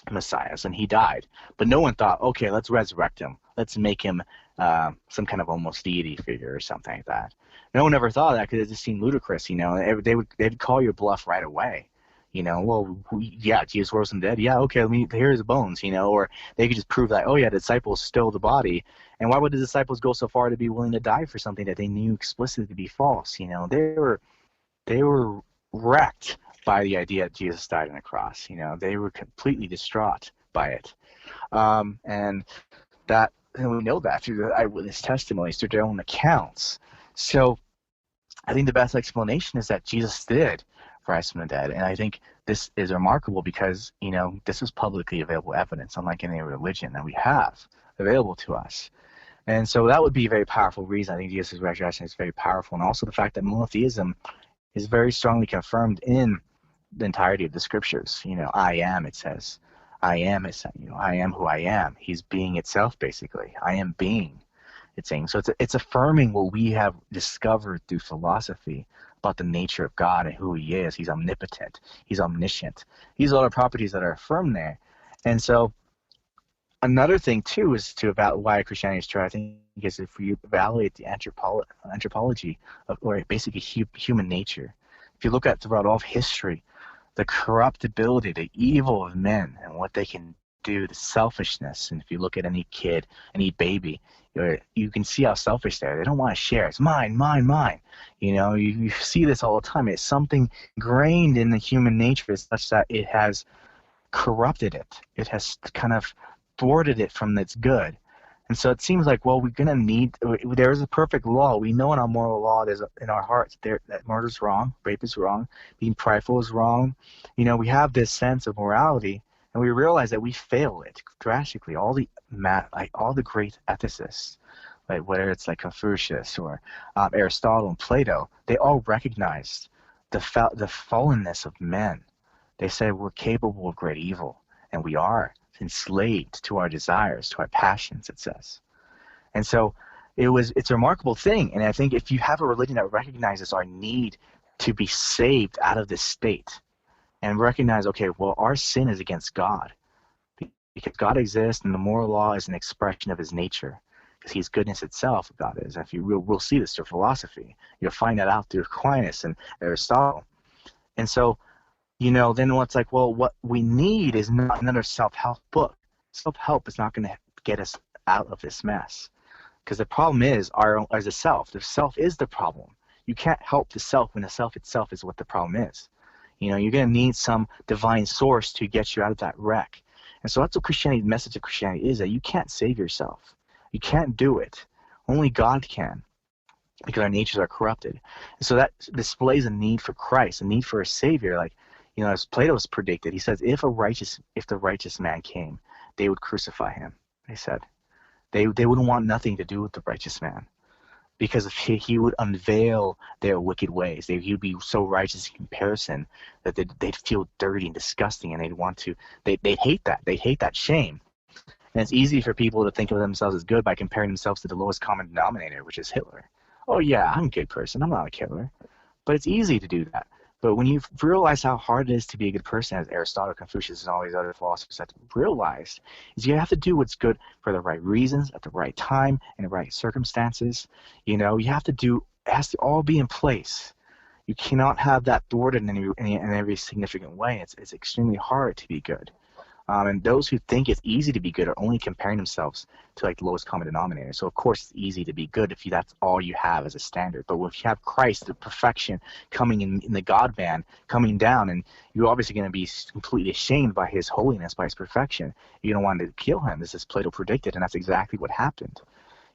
messiahs, and he died. But no one thought, okay, let's resurrect him. Let's make him some kind of almost deity figure or something like that. No one ever thought of that because it just seemed ludicrous, you know. They'd call your bluff right away, you know. Well, yeah, Jesus rose from the dead. Yeah, okay, here's the bones, you know. Or they could just prove that, oh yeah, the disciples stole the body. And why would the disciples go so far to be willing to die for something that they knew explicitly to be false? You know, they were wrecked by the idea that Jesus died on a cross. You know, they were completely distraught by it, and we know that through the eyewitness testimonies, through their own accounts. So I think the best explanation is that Jesus did rise from the dead, and I think this is remarkable because, you know, this is publicly available evidence, unlike any religion that we have available to us. And so that would be a very powerful reason. I think Jesus' resurrection is very powerful, and also the fact that monotheism is very strongly confirmed in the entirety of the scriptures. You know, I am, it says. I am, I am who I am. He's being itself, basically. I am being, it's saying. So it's affirming what we have discovered through philosophy about the nature of God and who he is. He's omnipotent. He's omniscient. These are all the properties that are affirmed there. And so another thing, too, is to about why Christianity is true, I think, is if you evaluate the anthropology of, or basically human nature. If you look at throughout all of history, the corruptibility, the evil of men and what they can do, the selfishness. And if you look at any kid, any baby, you can see how selfish they are. They don't want to share. It's mine, mine, mine. You know, you see this all the time. It's something ingrained in the human nature such that it has corrupted it. It has kind of thwarted it from its good. And so it seems like, well, we're going to need, there is a perfect law. We know in our moral law, there's in our hearts that murder is wrong, rape is wrong, being prideful is wrong. You know, we have this sense of morality, and we realize that we fail it drastically. All the great ethicists, like whether it's like Confucius or Aristotle and Plato, they all recognized the fallenness of men. They say we're capable of great evil, and we are enslaved to our desires, to our passions, it says. And so it's a remarkable thing. And I think if you have a religion that recognizes our need to be saved out of this state and recognize, okay, well, our sin is against God because God exists and the moral law is an expression of his nature because he's goodness itself, God is. If we'll see this through philosophy. You'll find that out through Aquinas and Aristotle. And so, you know, then what's like, well, what we need is not another self-help book. Self-help is not going to get us out of this mess. Because the problem is as a self. The self is the problem. You can't help the self when the self itself is what the problem is. You know, you're going to need some divine source to get you out of that wreck. And so that's what Christianity, the message of Christianity is, that you can't save yourself. You can't do it. Only God can, because our natures are corrupted. And so that displays a need for Christ, a need for a Savior. Like, you know, as Plato's predicted, he says, if the righteous man came, they would crucify him. They said they wouldn't want nothing to do with the righteous man, because if he would unveil their wicked ways. He would be so righteous in comparison that they'd feel dirty and disgusting, and they'd hate that. They hate that shame. And it's easy for people to think of themselves as good by comparing themselves to the lowest common denominator, which is Hitler. Oh yeah, I'm a good person. I'm not a killer. But it's easy to do that. But when you realize how hard it is to be a good person, as Aristotle, Confucius, and all these other philosophers have realized, is you have to do what's good for the right reasons, at the right time, in the right circumstances. You have to do, it has to all be in place. You cannot have that thwarted in every significant way. It's extremely hard to be good. And those who think it's easy to be good are only comparing themselves to like the lowest common denominator. So of course it's easy to be good if that's all you have as a standard. But if you have Christ, the perfection coming in the God-man, coming down, and you're obviously going to be completely ashamed by his holiness, by his perfection. You don't want to kill him. This is Plato predicted, and that's exactly what happened.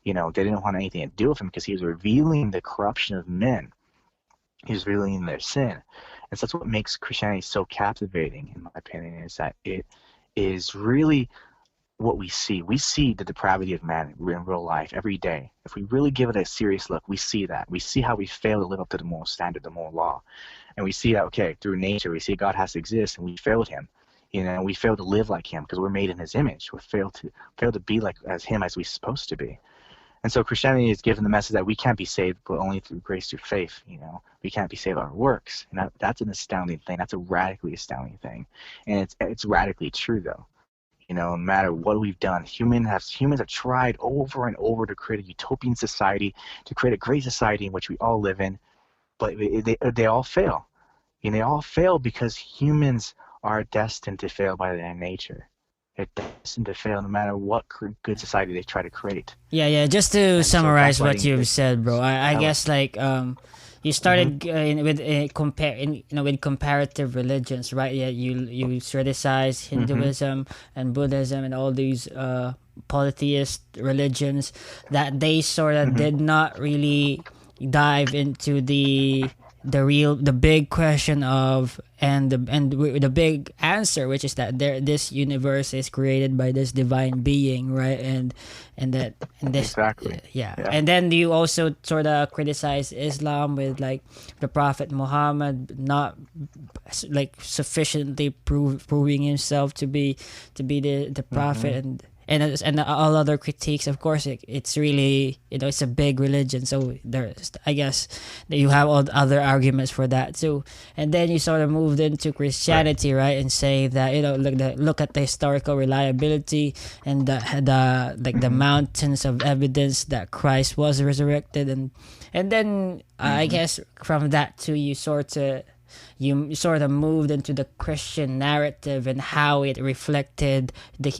They didn't want anything to do with him because he was revealing the corruption of men. He was revealing their sin. And so that's what makes Christianity so captivating, in my opinion, is that it is really what we see. We see the depravity of man in real life every day. If we really give it a serious look, we see that. We see how we fail to live up to the moral standard, the moral law. And we see that, okay, through nature, we see God has to exist, and we failed him. We fail to live like him because we're made in his image. We fail to be like as him as we're supposed to be. And so Christianity is given the message that we can't be saved but only through grace, through faith. We can't be saved by our works. And that's an astounding thing. That's a radically astounding thing. And it's radically true, though. No matter what we've done, humans have tried over and over to create a utopian society, to create a great society in which we all live in, but they all fail. They all fail because humans are destined to fail by their nature. They're destined to fail no matter what good society they try to create. Yeah. Just to summarize what you've said, bro, I guess like you started with comparative religions, right? Yeah, you criticize Hinduism and Buddhism and all these polytheist religions that they sort of did not really dive into the big question of the big answer, which is that this universe is created by this divine being, right? And this exactly. Yeah. And then you also sort of criticize Islam with like the Prophet Muhammad not like sufficiently proving himself to be the prophet, and all other critiques. Of course, it's really it's a big religion, so there's, I guess, that you have all other arguments for that too. And then you sort of moved into Christianity, right? And say that look at the historical reliability and the mountains of evidence that Christ was resurrected, and then I guess from that too you sort of moved into the Christian narrative and how it reflected the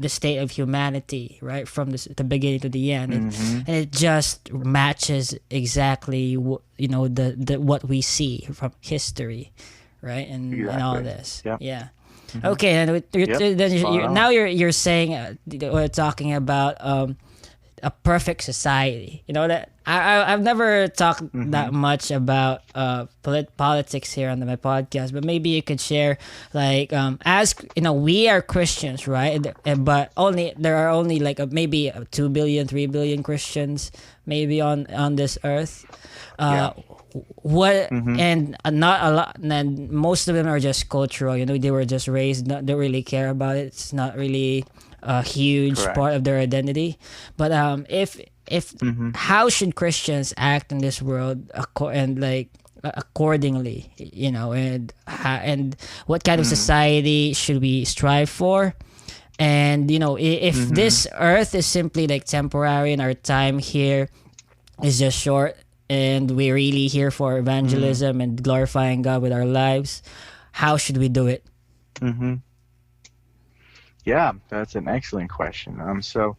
state of humanity, right, from the beginning to the end, and it just matches exactly what we see from history, right, and all this. Yeah. Okay, and now you're saying we're talking about a perfect society. That I've never talked that much about politics here on my podcast, but maybe you could share, like, as we are Christians, right? But there are only like maybe 2 billion, 3 billion Christians maybe on this earth. What and not a lot, and most of them are just cultural. They were just raised, don't really care about it. It's not really a huge part of their identity. But if how should Christians act in this world accordingly, and what kind of society should we strive for? And if this earth is simply like temporary and our time here is just short, and we're really here for evangelism and glorifying God with our lives, how should we do it? Yeah, that's an excellent question. So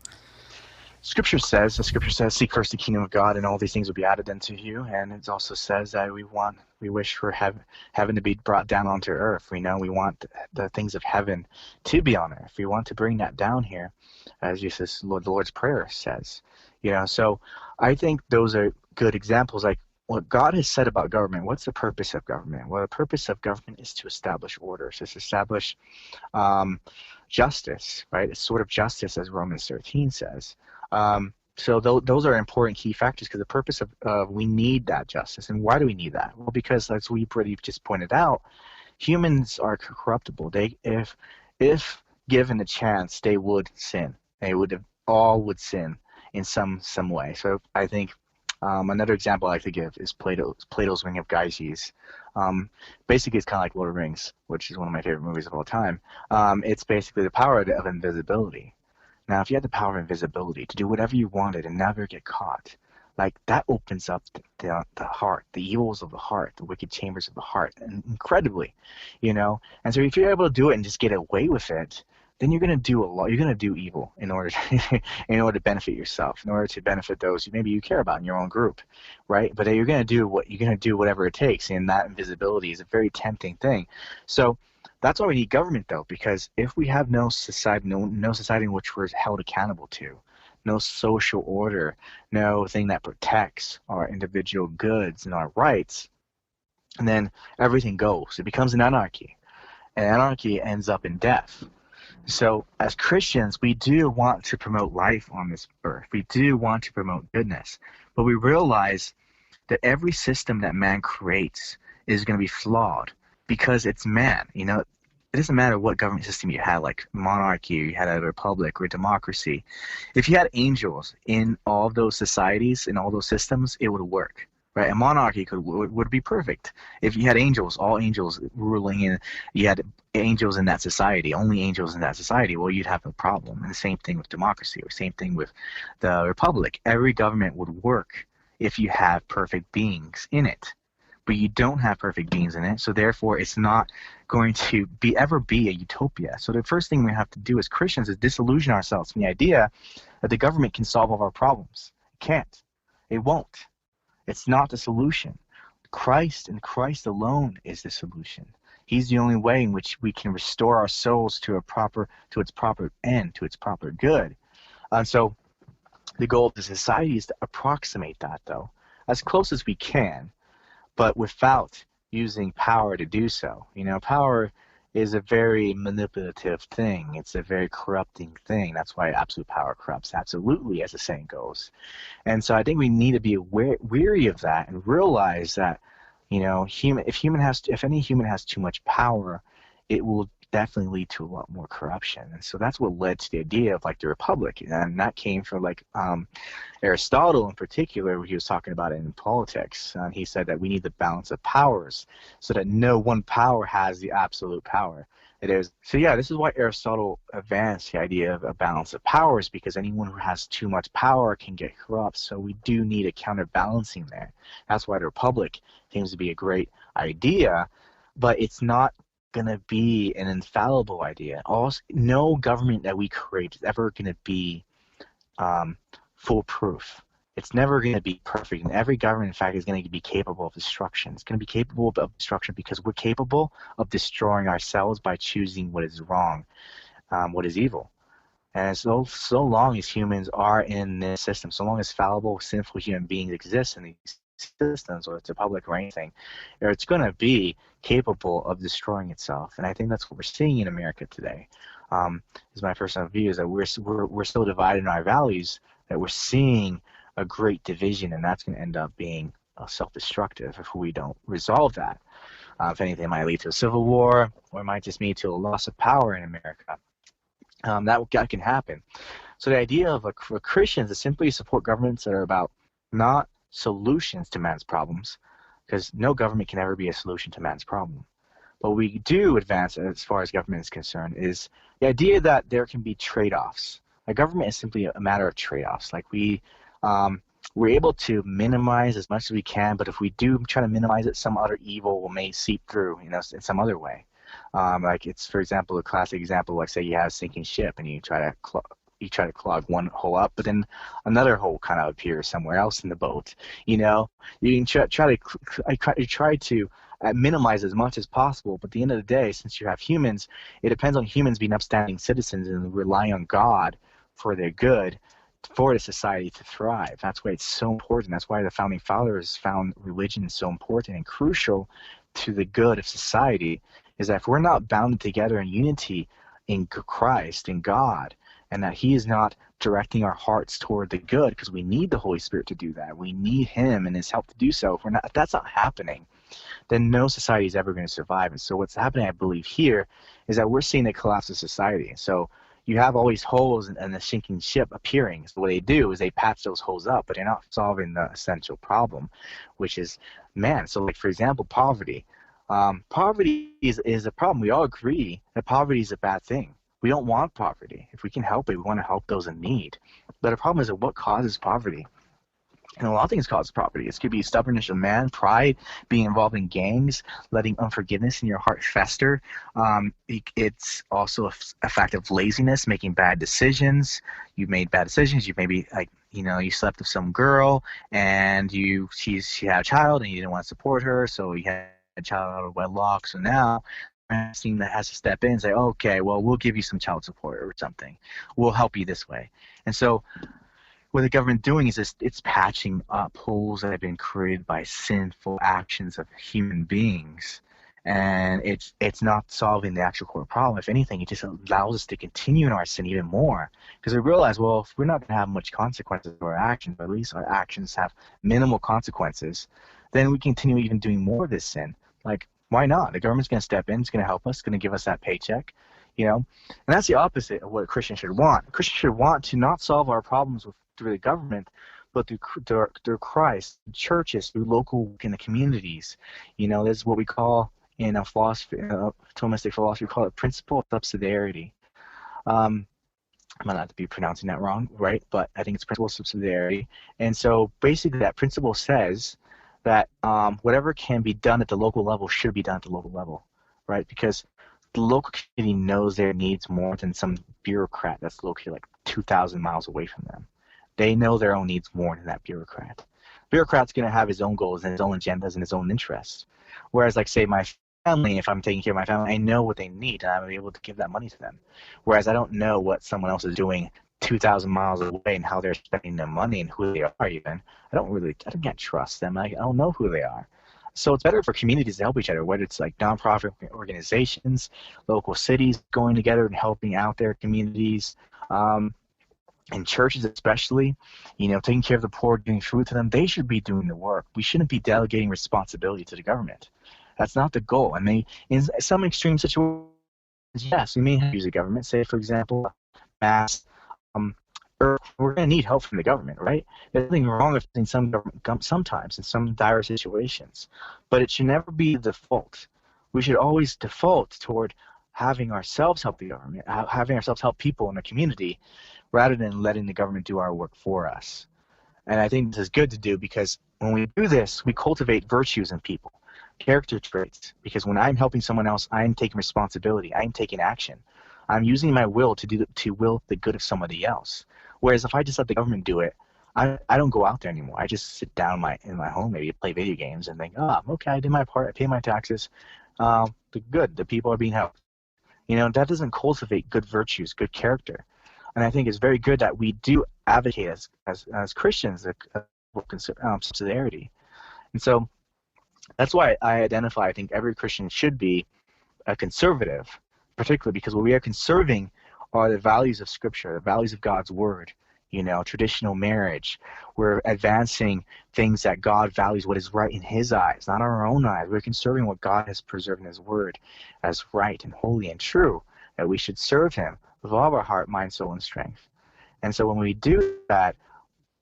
Scripture says, seek first the kingdom of God, and all these things will be added unto you. And it also says that we wish for heaven to be brought down onto earth. We want the things of heaven to be on earth. We want to bring that down here, as Jesus, the Lord's Prayer says. So I think those are good examples. Like what God has said about government. What's the purpose of government? Well, the purpose of government is to establish order, to establish justice, right? A sort of justice, as Romans 13 says. So those are important key factors, because the purpose of we need that justice. And why do we need that? Well, because as we pretty just pointed out, humans are corruptible. If given a chance, they would sin. All would sin in some way. So I think Another example I like to give is Plato's Ring of Gyges. Basically, it's kind of like Lord of the Rings, which is one of my favorite movies of all time. It's basically the power of invisibility. Now, if you had the power of invisibility to do whatever you wanted and never get caught, like that opens up the heart, the evils of the heart, the wicked chambers of the heart, incredibly, you know. And so if you're able to do it and just get away with it, then you're going to do a lot. You're going to do evil in order to benefit yourself, in order to benefit those maybe you care about in your own group, right? But you're going to do whatever it takes, and that invisibility is a very tempting thing. So that's why we need government, though, because if we have no society, no society in which we're held accountable to, no social order, no thing that protects our individual goods and our rights, and then everything goes. It becomes an anarchy, and anarchy ends up in death. So as Christians, we do want to promote life on this earth. We do want to promote goodness. But we realize that every system that man creates is going to be flawed because it's man. You know, it doesn't matter what government system you had, like monarchy, or you had a republic or a democracy. If you had angels in all of those societies, in all those systems, it would work. Right, a monarchy would be perfect if you had angels, all angels ruling, and you had angels in that society, only angels in that society. Well, you'd have no problem. And the same thing with democracy, or same thing with the republic. Every government would work if you have perfect beings in it, but you don't have perfect beings in it, so therefore it's not going to ever be a utopia. So the first thing we have to do as Christians is disillusion ourselves from the idea that the government can solve all of our problems. It can't. It won't. It's not the solution. Christ and Christ alone is the solution. He's the only way in which we can restore our souls to its proper end, to its proper good. And so the goal of the society is to approximate that, though, as close as we can, but without using power to do so. You know, power is a very manipulative thing. It's a very corrupting thing. That's why absolute power corrupts absolutely, as the saying goes. And so I think we need to be weary of that and realize that, you know, if any human has too much power, it will definitely lead to a lot more corruption. And so that's what led to the idea of like the republic, and that came from like Aristotle in particular, when he was talking about it in politics. He said that we need the balance of powers so that no one power has the absolute power. This is why Aristotle advanced the idea of a balance of powers, because anyone who has too much power can get corrupt. So we do need a counterbalancing there. That's why the republic seems to be a great idea, but it's not going to be an infallible idea. Also, no government that we create is ever going to be foolproof. It's never going to be perfect, and every government, in fact, is going to be capable of destruction. It's going to be capable of destruction because we're capable of destroying ourselves by choosing what is wrong, what is evil. And so long as humans are in this system, so long as fallible, sinful human beings exist in these systems, or it's a public or anything, or it's going to be capable of destroying itself. And I think that's what we're seeing in America today. Is my personal view, is that we're so divided in our values that we're seeing a great division, and that's going to end up being self-destructive if we don't resolve that. If anything, it might lead to a civil war, or it might just lead to a loss of power in America. That can happen. So the idea of for Christians is simply support governments that are about not solutions to man's problems, because no government can ever be a solution to man's problem. But we do advance, as far as government is concerned, is the idea that there can be trade-offs. A government is simply a matter of trade-offs. Like we're able to minimize as much as we can, but if we do try to minimize it, some other evil may seep through, in some other way. Like it's, for example, a classic example, like say you have a sinking ship and you try to clog one hole up, but then another hole kind of appears somewhere else in the boat. You can try to minimize as much as possible, but at the end of the day, since you have humans, it depends on humans being upstanding citizens and relying on God for their good, for the society to thrive. That's why it's so important. That's why the founding fathers found religion so important and crucial to the good of society, is that if we're not bound together in unity in Christ, in God, and that he is not directing our hearts toward the good, because we need the Holy Spirit to do that. We need him and his help to do so. If that's not happening, then no society is ever going to survive. And so what's happening, I believe, here is that we're seeing the collapse of society. So, you have all these holes in the sinking ship appearing. So what they do is they patch those holes up, but they're not solving the essential problem, which is man. So like, for example, poverty. Poverty is a problem. We all agree that poverty is a bad thing. We don't want poverty. If we can help it, we want to help those in need. But the problem is that what causes poverty? And a lot of things cause poverty. It could be stubbornness of man, pride, being involved in gangs, letting unforgiveness in your heart fester. It's also a fact of laziness, making bad decisions. You've made bad decisions. You maybe you slept with some girl and she had a child and you didn't want to support her, so you had a child out of wedlock. So now team that has to step in and say, okay, well, we'll give you some child support or something. We'll help you this way. And so what the government doing is it's patching up holes that have been created by sinful actions of human beings, and it's not solving the actual core problem. If anything, it just allows us to continue in our sin even more, because we realize, well, if we're not going to have much consequences for our actions, but at least our actions have minimal consequences, then we continue even doing more of this sin. Like, why not? The government's going to step in, it's going to help us, it's going to give us that paycheck, and that's the opposite of what a Christian should want. A Christian should want to not solve our problems through the government, but through Christ, churches, through local work in the communities. This is what we call in a philosophy, Thomistic philosophy, we call it principle of subsidiarity. I might not be pronouncing that wrong, right? But I think it's principle of subsidiarity. And so basically that principle says that whatever can be done at the local level should be done at the local level, right? Because the local community knows their needs more than some bureaucrat that's located like 2,000 miles away from them. They know their own needs more than that bureaucrat. Bureaucrat's going to have his own goals and his own agendas and his own interests. Whereas, like, say, my family, if I'm taking care of my family, I know what they need, and I'm able to give that money to them. Whereas I don't know what someone else is doing 2,000 miles away and how they're spending their money and who they are even. I can't trust them. I don't know who they are. So it's better for communities to help each other, whether it's like nonprofit organizations, local cities going together and helping out their communities, and churches especially, taking care of the poor, giving food to them. They should be doing the work. We shouldn't be delegating responsibility to the government. That's not the goal. And in some extreme situations, yes, we may have to use the government. Say, for example, mass, we're going to need help from the government, right? There's nothing wrong with some government sometimes in some dire situations, but it should never be the default. We should always default toward having ourselves help the government, having ourselves help people in the community, rather than letting the government do our work for us. And I think this is good to do, because when we do this, we cultivate virtues in people, character traits, because when I'm helping someone else, I'm taking responsibility, I'm taking action. I'm using my will to will the good of somebody else. Whereas if I just let the government do it, I don't go out there anymore. I just sit down in my home, maybe play video games, and think, okay, I did my part, I pay my taxes, the people are being helped. That doesn't cultivate good virtues, good character. And I think it's very good that we do advocate as Christians subsidiarity. And so that's why I identify, I think every Christian should be a conservative, particularly because what we are conserving are the values of Scripture, the values of God's Word, traditional marriage. We're advancing things that God values, what is right in His eyes, not our own eyes. We're conserving what God has preserved in His Word as right and holy and true, that we should serve Him with all of our heart, mind, soul, and strength. And so when we do that,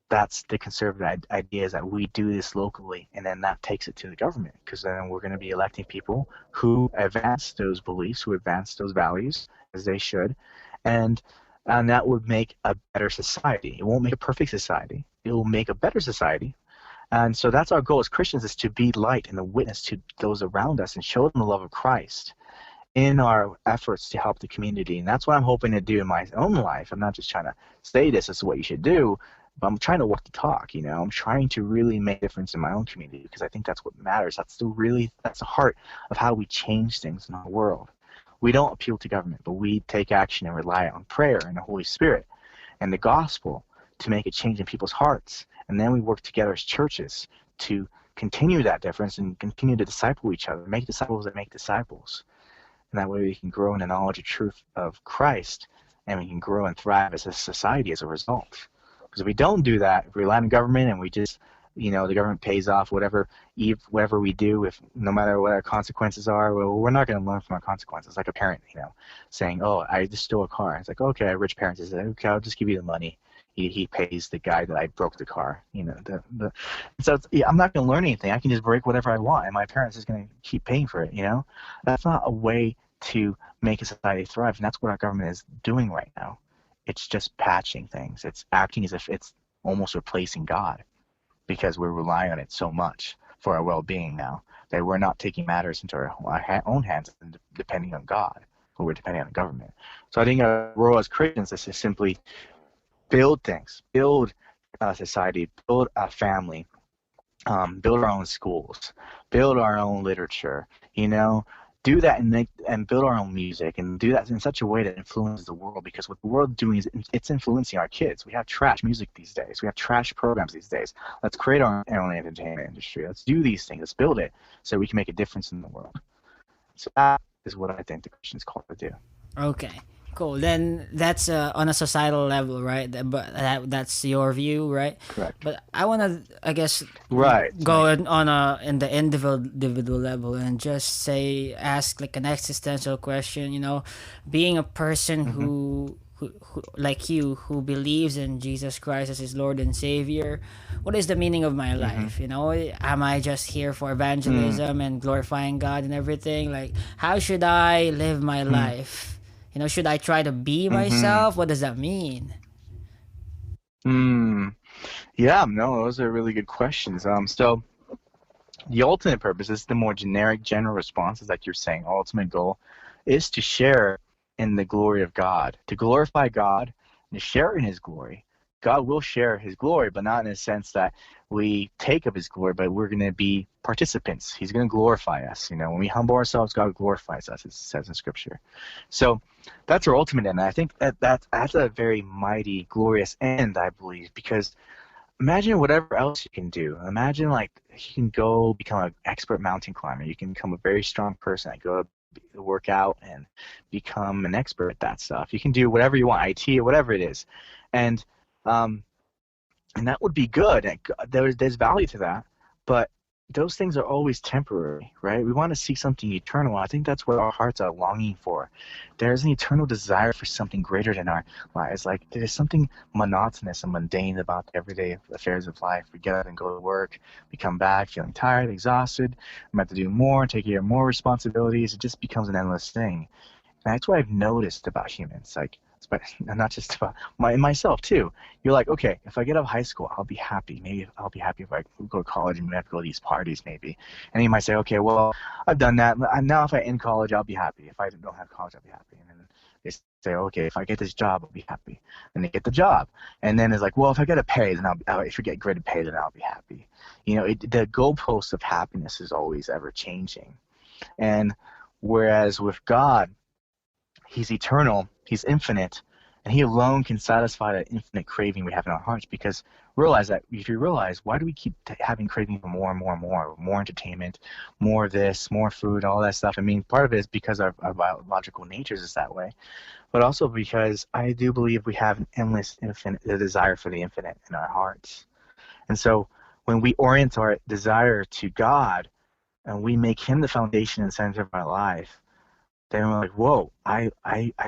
that's the conservative idea, is that we do this locally, and then that takes it to the government, because then we're going to be electing people who advance those beliefs, who advance those values as they should, and that would make a better society. It won't make a perfect society. It will make a better society. And so that's our goal as Christians, is to be light and a witness to those around us and show them the love of Christ in our efforts to help the community. And that's what I'm hoping to do in my own life. I'm not just trying to say this is what you should do, but I'm trying to walk the talk. I'm trying to really make a difference in my own community, because I think that's what matters. That's the heart of how we change things in our world. We don't appeal to government, but we take action and rely on prayer and the Holy Spirit and the gospel to make a change in people's hearts. And then we work together as churches to continue that difference and continue to disciple each other, make disciples that make disciples. And that way we can grow in the knowledge and truth of Christ, and we can grow and thrive as a society as a result. Because if we don't do that, if we rely on government and we just the government pays off whatever we do, if no matter what our consequences are, well, we're not going to learn from our consequences. Like a parent, saying, "Oh, I just stole a car." It's like, okay, a rich parent says, "Okay, I'll just give you the money." He pays the guy that I broke the car. So I'm not going to learn anything. I can just break whatever I want, and my parents is going to keep paying for it. That's not a way to make a society thrive, and that's what our government is doing right now. It's just patching things. It's acting as if it's almost replacing God, because we're relying on it so much for our well-being now that we're not taking matters into our own hands and depending on God, but we're depending on the government. So I think our role as Christians is to simply build things, build a society, build a family, build our own schools, build our own literature, do that and build our own music, and do that in such a way that influences the world, because what the world's doing is it's influencing our kids. We have trash music these days. We have trash programs these days. Let's create our own entertainment industry. Let's do these things. Let's build it so we can make a difference in the world. So that is what I think the Christians call to do. Okay, cool. Then that's on a societal level, right? But that's your view, right? Correct. But I want to, I guess, Right. go in the individual level and just ask like an existential question. Being a person who like you, who believes in Jesus Christ as his Lord and Savior, what is the meaning of my life? Am I just here for evangelism and glorifying God and everything? Like, how should I live my life? Should I try to be myself? What does that mean? Yeah, no, those are really good questions. So the ultimate purpose is the more generic, general response, is like you're saying. Ultimate goal is to share in the glory of God, to glorify God and to share in his glory. God will share his glory, but not in a sense that we take of his glory, but we're going to be participants. He's going to glorify us. When we humble ourselves, God glorifies us, it says in Scripture. So that's our ultimate end. And I think that's a very mighty, glorious end, I believe, because imagine whatever else you can do. Imagine like you can go become an expert mountain climber. You can become a very strong person. Go work out and become an expert at that stuff. You can do whatever you want, IT or whatever it is. And that would be good. There's value to that, but those things are always temporary, right? We want to seek something eternal. I think that's what our hearts are longing for. There's an eternal desire for something greater than our lives. Like there's something monotonous and mundane about the everyday affairs of life. We get up and go to work. We come back feeling tired, exhausted. We have to do more, take care of more responsibilities. It just becomes an endless thing. And that's what I've noticed about humans. Like, not just about myself too. You're like, okay, if I get out of high school, I'll be happy. Maybe I'll be happy if I go to college and have to go to these parties, maybe. And you might say, okay, well, I've done that. Now if I end college, I'll be happy. If I don't have college, I'll be happy. And then they say, okay, if I get this job, I'll be happy. And they get the job. And then it's like, well, if I get a pay, then if I get great pay, then I'll be happy. The goalpost of happiness is always ever changing. And whereas with God, he's eternal, he's infinite, and he alone can satisfy that infinite craving we have in our hearts. Because if you realize, why do we keep having craving for more and more and more entertainment, more of this, more food, all that stuff? I mean, part of it is because our biological natures is that way, but also because I do believe we have an endless, infinite desire for the infinite in our hearts. And so when we orient our desire to God and we make him the foundation and center of our life, then we're like, whoa, I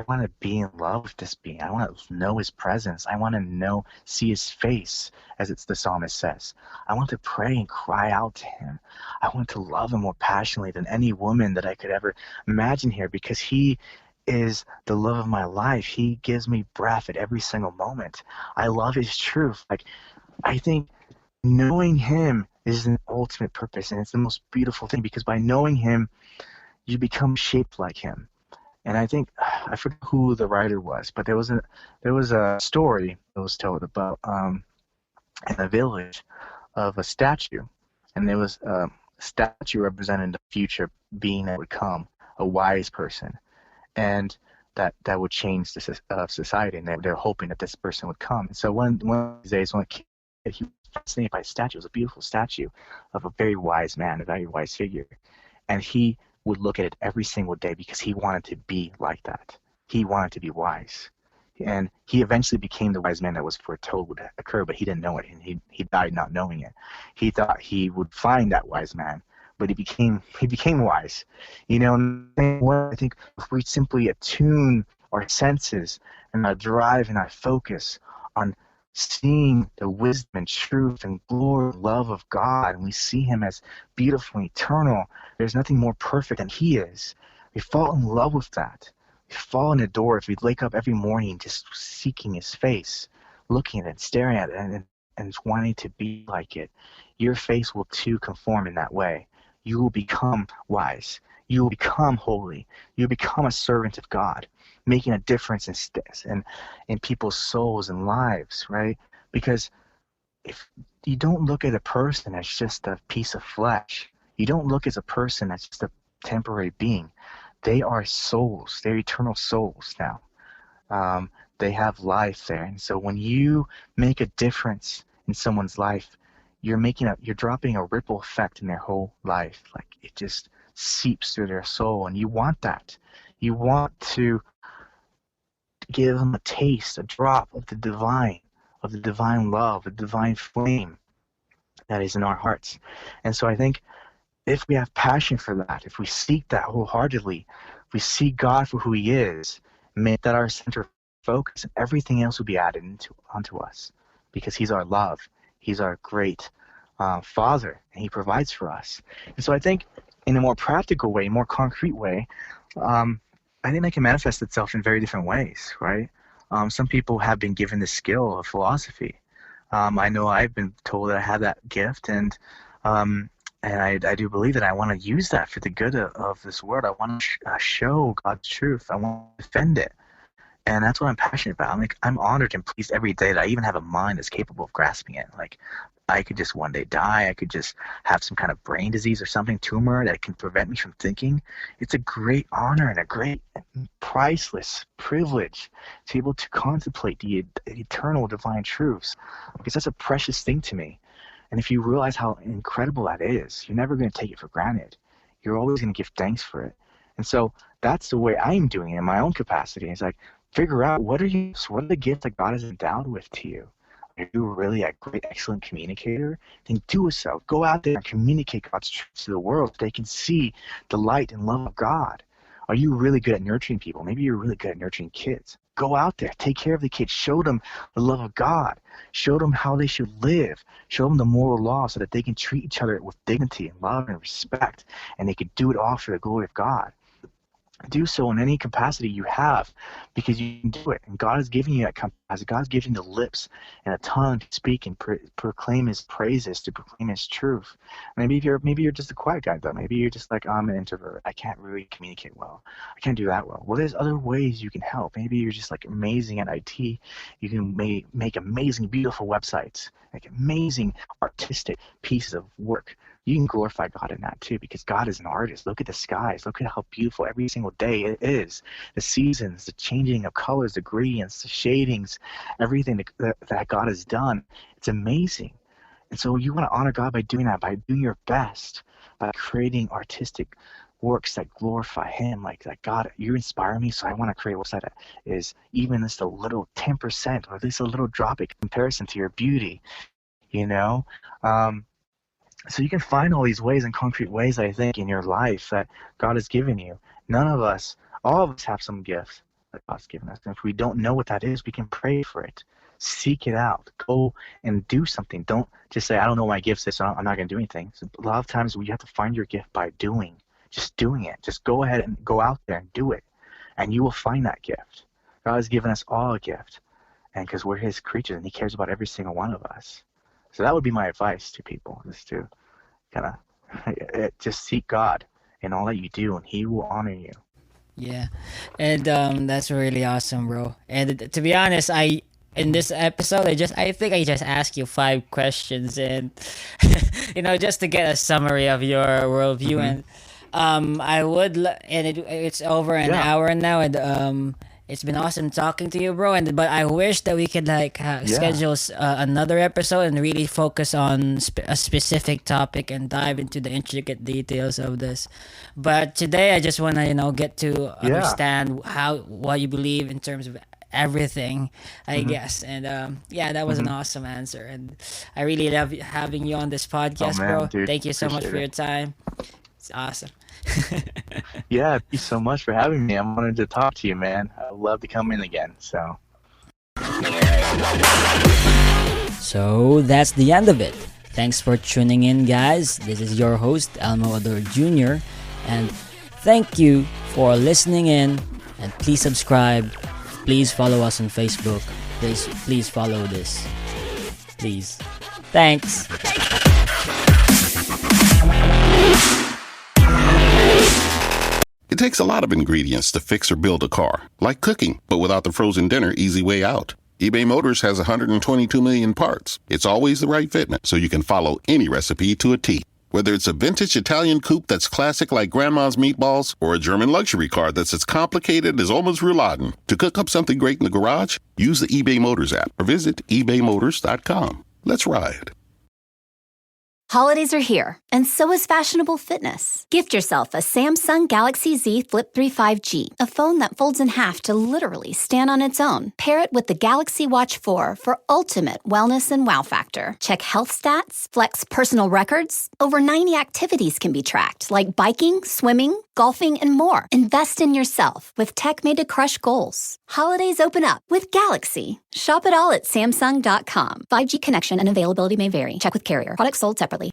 want to be in love with this being. I want to know his presence. I want to see his face, as the psalmist says. I want to pray and cry out to him. I want to love him more passionately than any woman that I could ever imagine here, because he is the love of my life. He gives me breath at every single moment. I love his truth. Like, I think knowing him is an ultimate purpose, and it's the most beautiful thing, because by knowing him, you become shaped like him. And I think, I forget who the writer was, but there was a story that was told about in a village of a statue, and there was a statue representing the future being that would come, a wise person, and that would change the society, and they're hoping that this person would come. And so one of these days, when he was fascinated by a statue, it was a beautiful statue of a very wise man, a very wise figure, and he would look at it every single day because he wanted to be like that. He wanted to be wise. And he eventually became the wise man that was foretold would occur, but he didn't know it, and he died not knowing it. He thought he would find that wise man, but he became wise. And I think if we simply attune our senses and our drive and our focus on seeing the wisdom and truth and glory and love of God, and we see him as beautiful and eternal, there's nothing more perfect than he is. We fall in love with that. We fall in the door if we wake up every morning just seeking his face, looking at it, staring at it, and wanting to be like it. Your face will too conform in that way. You will become wise. You will become holy. You will become a servant of God, making a difference in people's souls and lives, right? Because if you don't look at a person as just a piece of flesh, you don't look at a person as just a temporary being. They are souls. They're eternal souls now. They have life there. And so when you make a difference in someone's life, you're dropping a ripple effect in their whole life. Like it just seeps through their soul, and you want that. You want to give them a taste, a drop of the divine love, the divine flame that is in our hearts. And so I think if we have passion for that, if we seek that wholeheartedly, if we see God for who he is, make that our center of focus, and everything else will be added onto us, because he's our love. He's our great Father, and he provides for us. And so I think in a more practical way, more concrete way, I think that can manifest itself in very different ways, right? Some people have been given the skill of philosophy. I know I've been told that I have that gift, and I do believe that I want to use that for the good of this world. I want to show God's truth. I want to defend it. And that's what I'm passionate about. I'm honored and pleased every day that I even have a mind that's capable of grasping it. Like, I could just one day die. I could just have some kind of brain disease or something, tumor that can prevent me from thinking. It's a great honor and a great priceless privilege to be able to contemplate the eternal divine truths, because that's a precious thing to me. And if you realize how incredible that is, you're never going to take it for granted. You're always going to give thanks for it. And so that's the way I'm doing it in my own capacity. It's like, figure out what are the gifts that God has endowed with to you. Are you really a great, excellent communicator? Then do so. Go out there and communicate God's truth to the world so they can see the light and love of God. Are you really good at nurturing people? Maybe you're really good at nurturing kids. Go out there. Take care of the kids. Show them the love of God. Show them how they should live. Show them the moral law so that they can treat each other with dignity and love and respect, and they can do it all for the glory of God. Do so in any capacity you have, because you can do it, and God has given you that capacity. God has given you the lips and a tongue to speak and proclaim his praises, to proclaim his truth. Maybe you're just a quiet guy, though. Maybe you're just like, I'm an introvert. I can't really communicate well. I can't do that well. Well, there's other ways you can help. Maybe you're just like amazing at IT. You can make amazing, beautiful websites, like amazing artistic pieces of work. You can glorify God in that too, because God is an artist. Look at the skies. Look at how beautiful every single day it is. The seasons, the changing of colors, the gradients, the shadings, everything that God has done. It's amazing. And so you want to honor God by doing that, by doing your best, by creating artistic works that glorify him. Like God, you inspire me, so I want to create a website that is even just a little 10% or at least a little drop in comparison to your beauty, So you can find all these ways and concrete ways, I think, in your life that God has given you. All of us have some gift that God's given us. And if we don't know what that is, we can pray for it. Seek it out. Go and do something. Don't just say, I don't know my gift is, so I'm not going to do anything. So a lot of times you have to find your gift by doing. Just doing it. Just go ahead and go out there and do it. And you will find that gift. God has given us all a gift. And because we're his creatures, and he cares about every single one of us. So that would be my advice to people, is to kind of just seek God in all that you do, and he will honor you. Yeah, and that's really awesome, bro. And to be honest, in this episode, I think I just asked you 5 questions, and just to get a summary of your worldview. And it's over an hour now, and it's been awesome talking to you, bro. But I wish that we could schedule another episode and really focus on a specific topic and dive into the intricate details of this. But today, I just want to get to understand what you believe in terms of everything, I guess. And that was an awesome answer. And I really love having you on this podcast, man, bro. dude, Thank you so much appreciate for it. your time. It's awesome. Yeah, thank you so much for having me. I wanted to talk to you, man. I'd love to come in again. So that's the end of it. Thanks for tuning in, guys. This is your host, Elmo Ador Jr. And thank you for listening in. And please subscribe. Please follow us on Facebook. Please follow this. Please. Thanks. It takes a lot of ingredients to fix or build a car, like cooking, but without the frozen dinner easy way out. eBay Motors has 122 million parts. It's always the right fitment, so you can follow any recipe to a T. Whether it's a vintage Italian coupe that's classic like Grandma's meatballs, or a German luxury car that's as complicated as Oma's rouladen, to cook up something great in the garage, use the eBay Motors app or visit ebaymotors.com. Let's ride. Holidays are here, and so is fashionable fitness. Gift yourself a Samsung Galaxy Z Flip 3 5G, a phone that folds in half to literally stand on its own. Pair it with the Galaxy Watch 4 for ultimate wellness and wow factor. Check health stats, flex personal records. Over 90 activities can be tracked, like biking, swimming, golfing, and more. Invest in yourself with tech made to crush goals. Holidays open up with Galaxy. Shop it all at Samsung.com. 5G connection and availability may vary. Check with carrier. Products sold separately.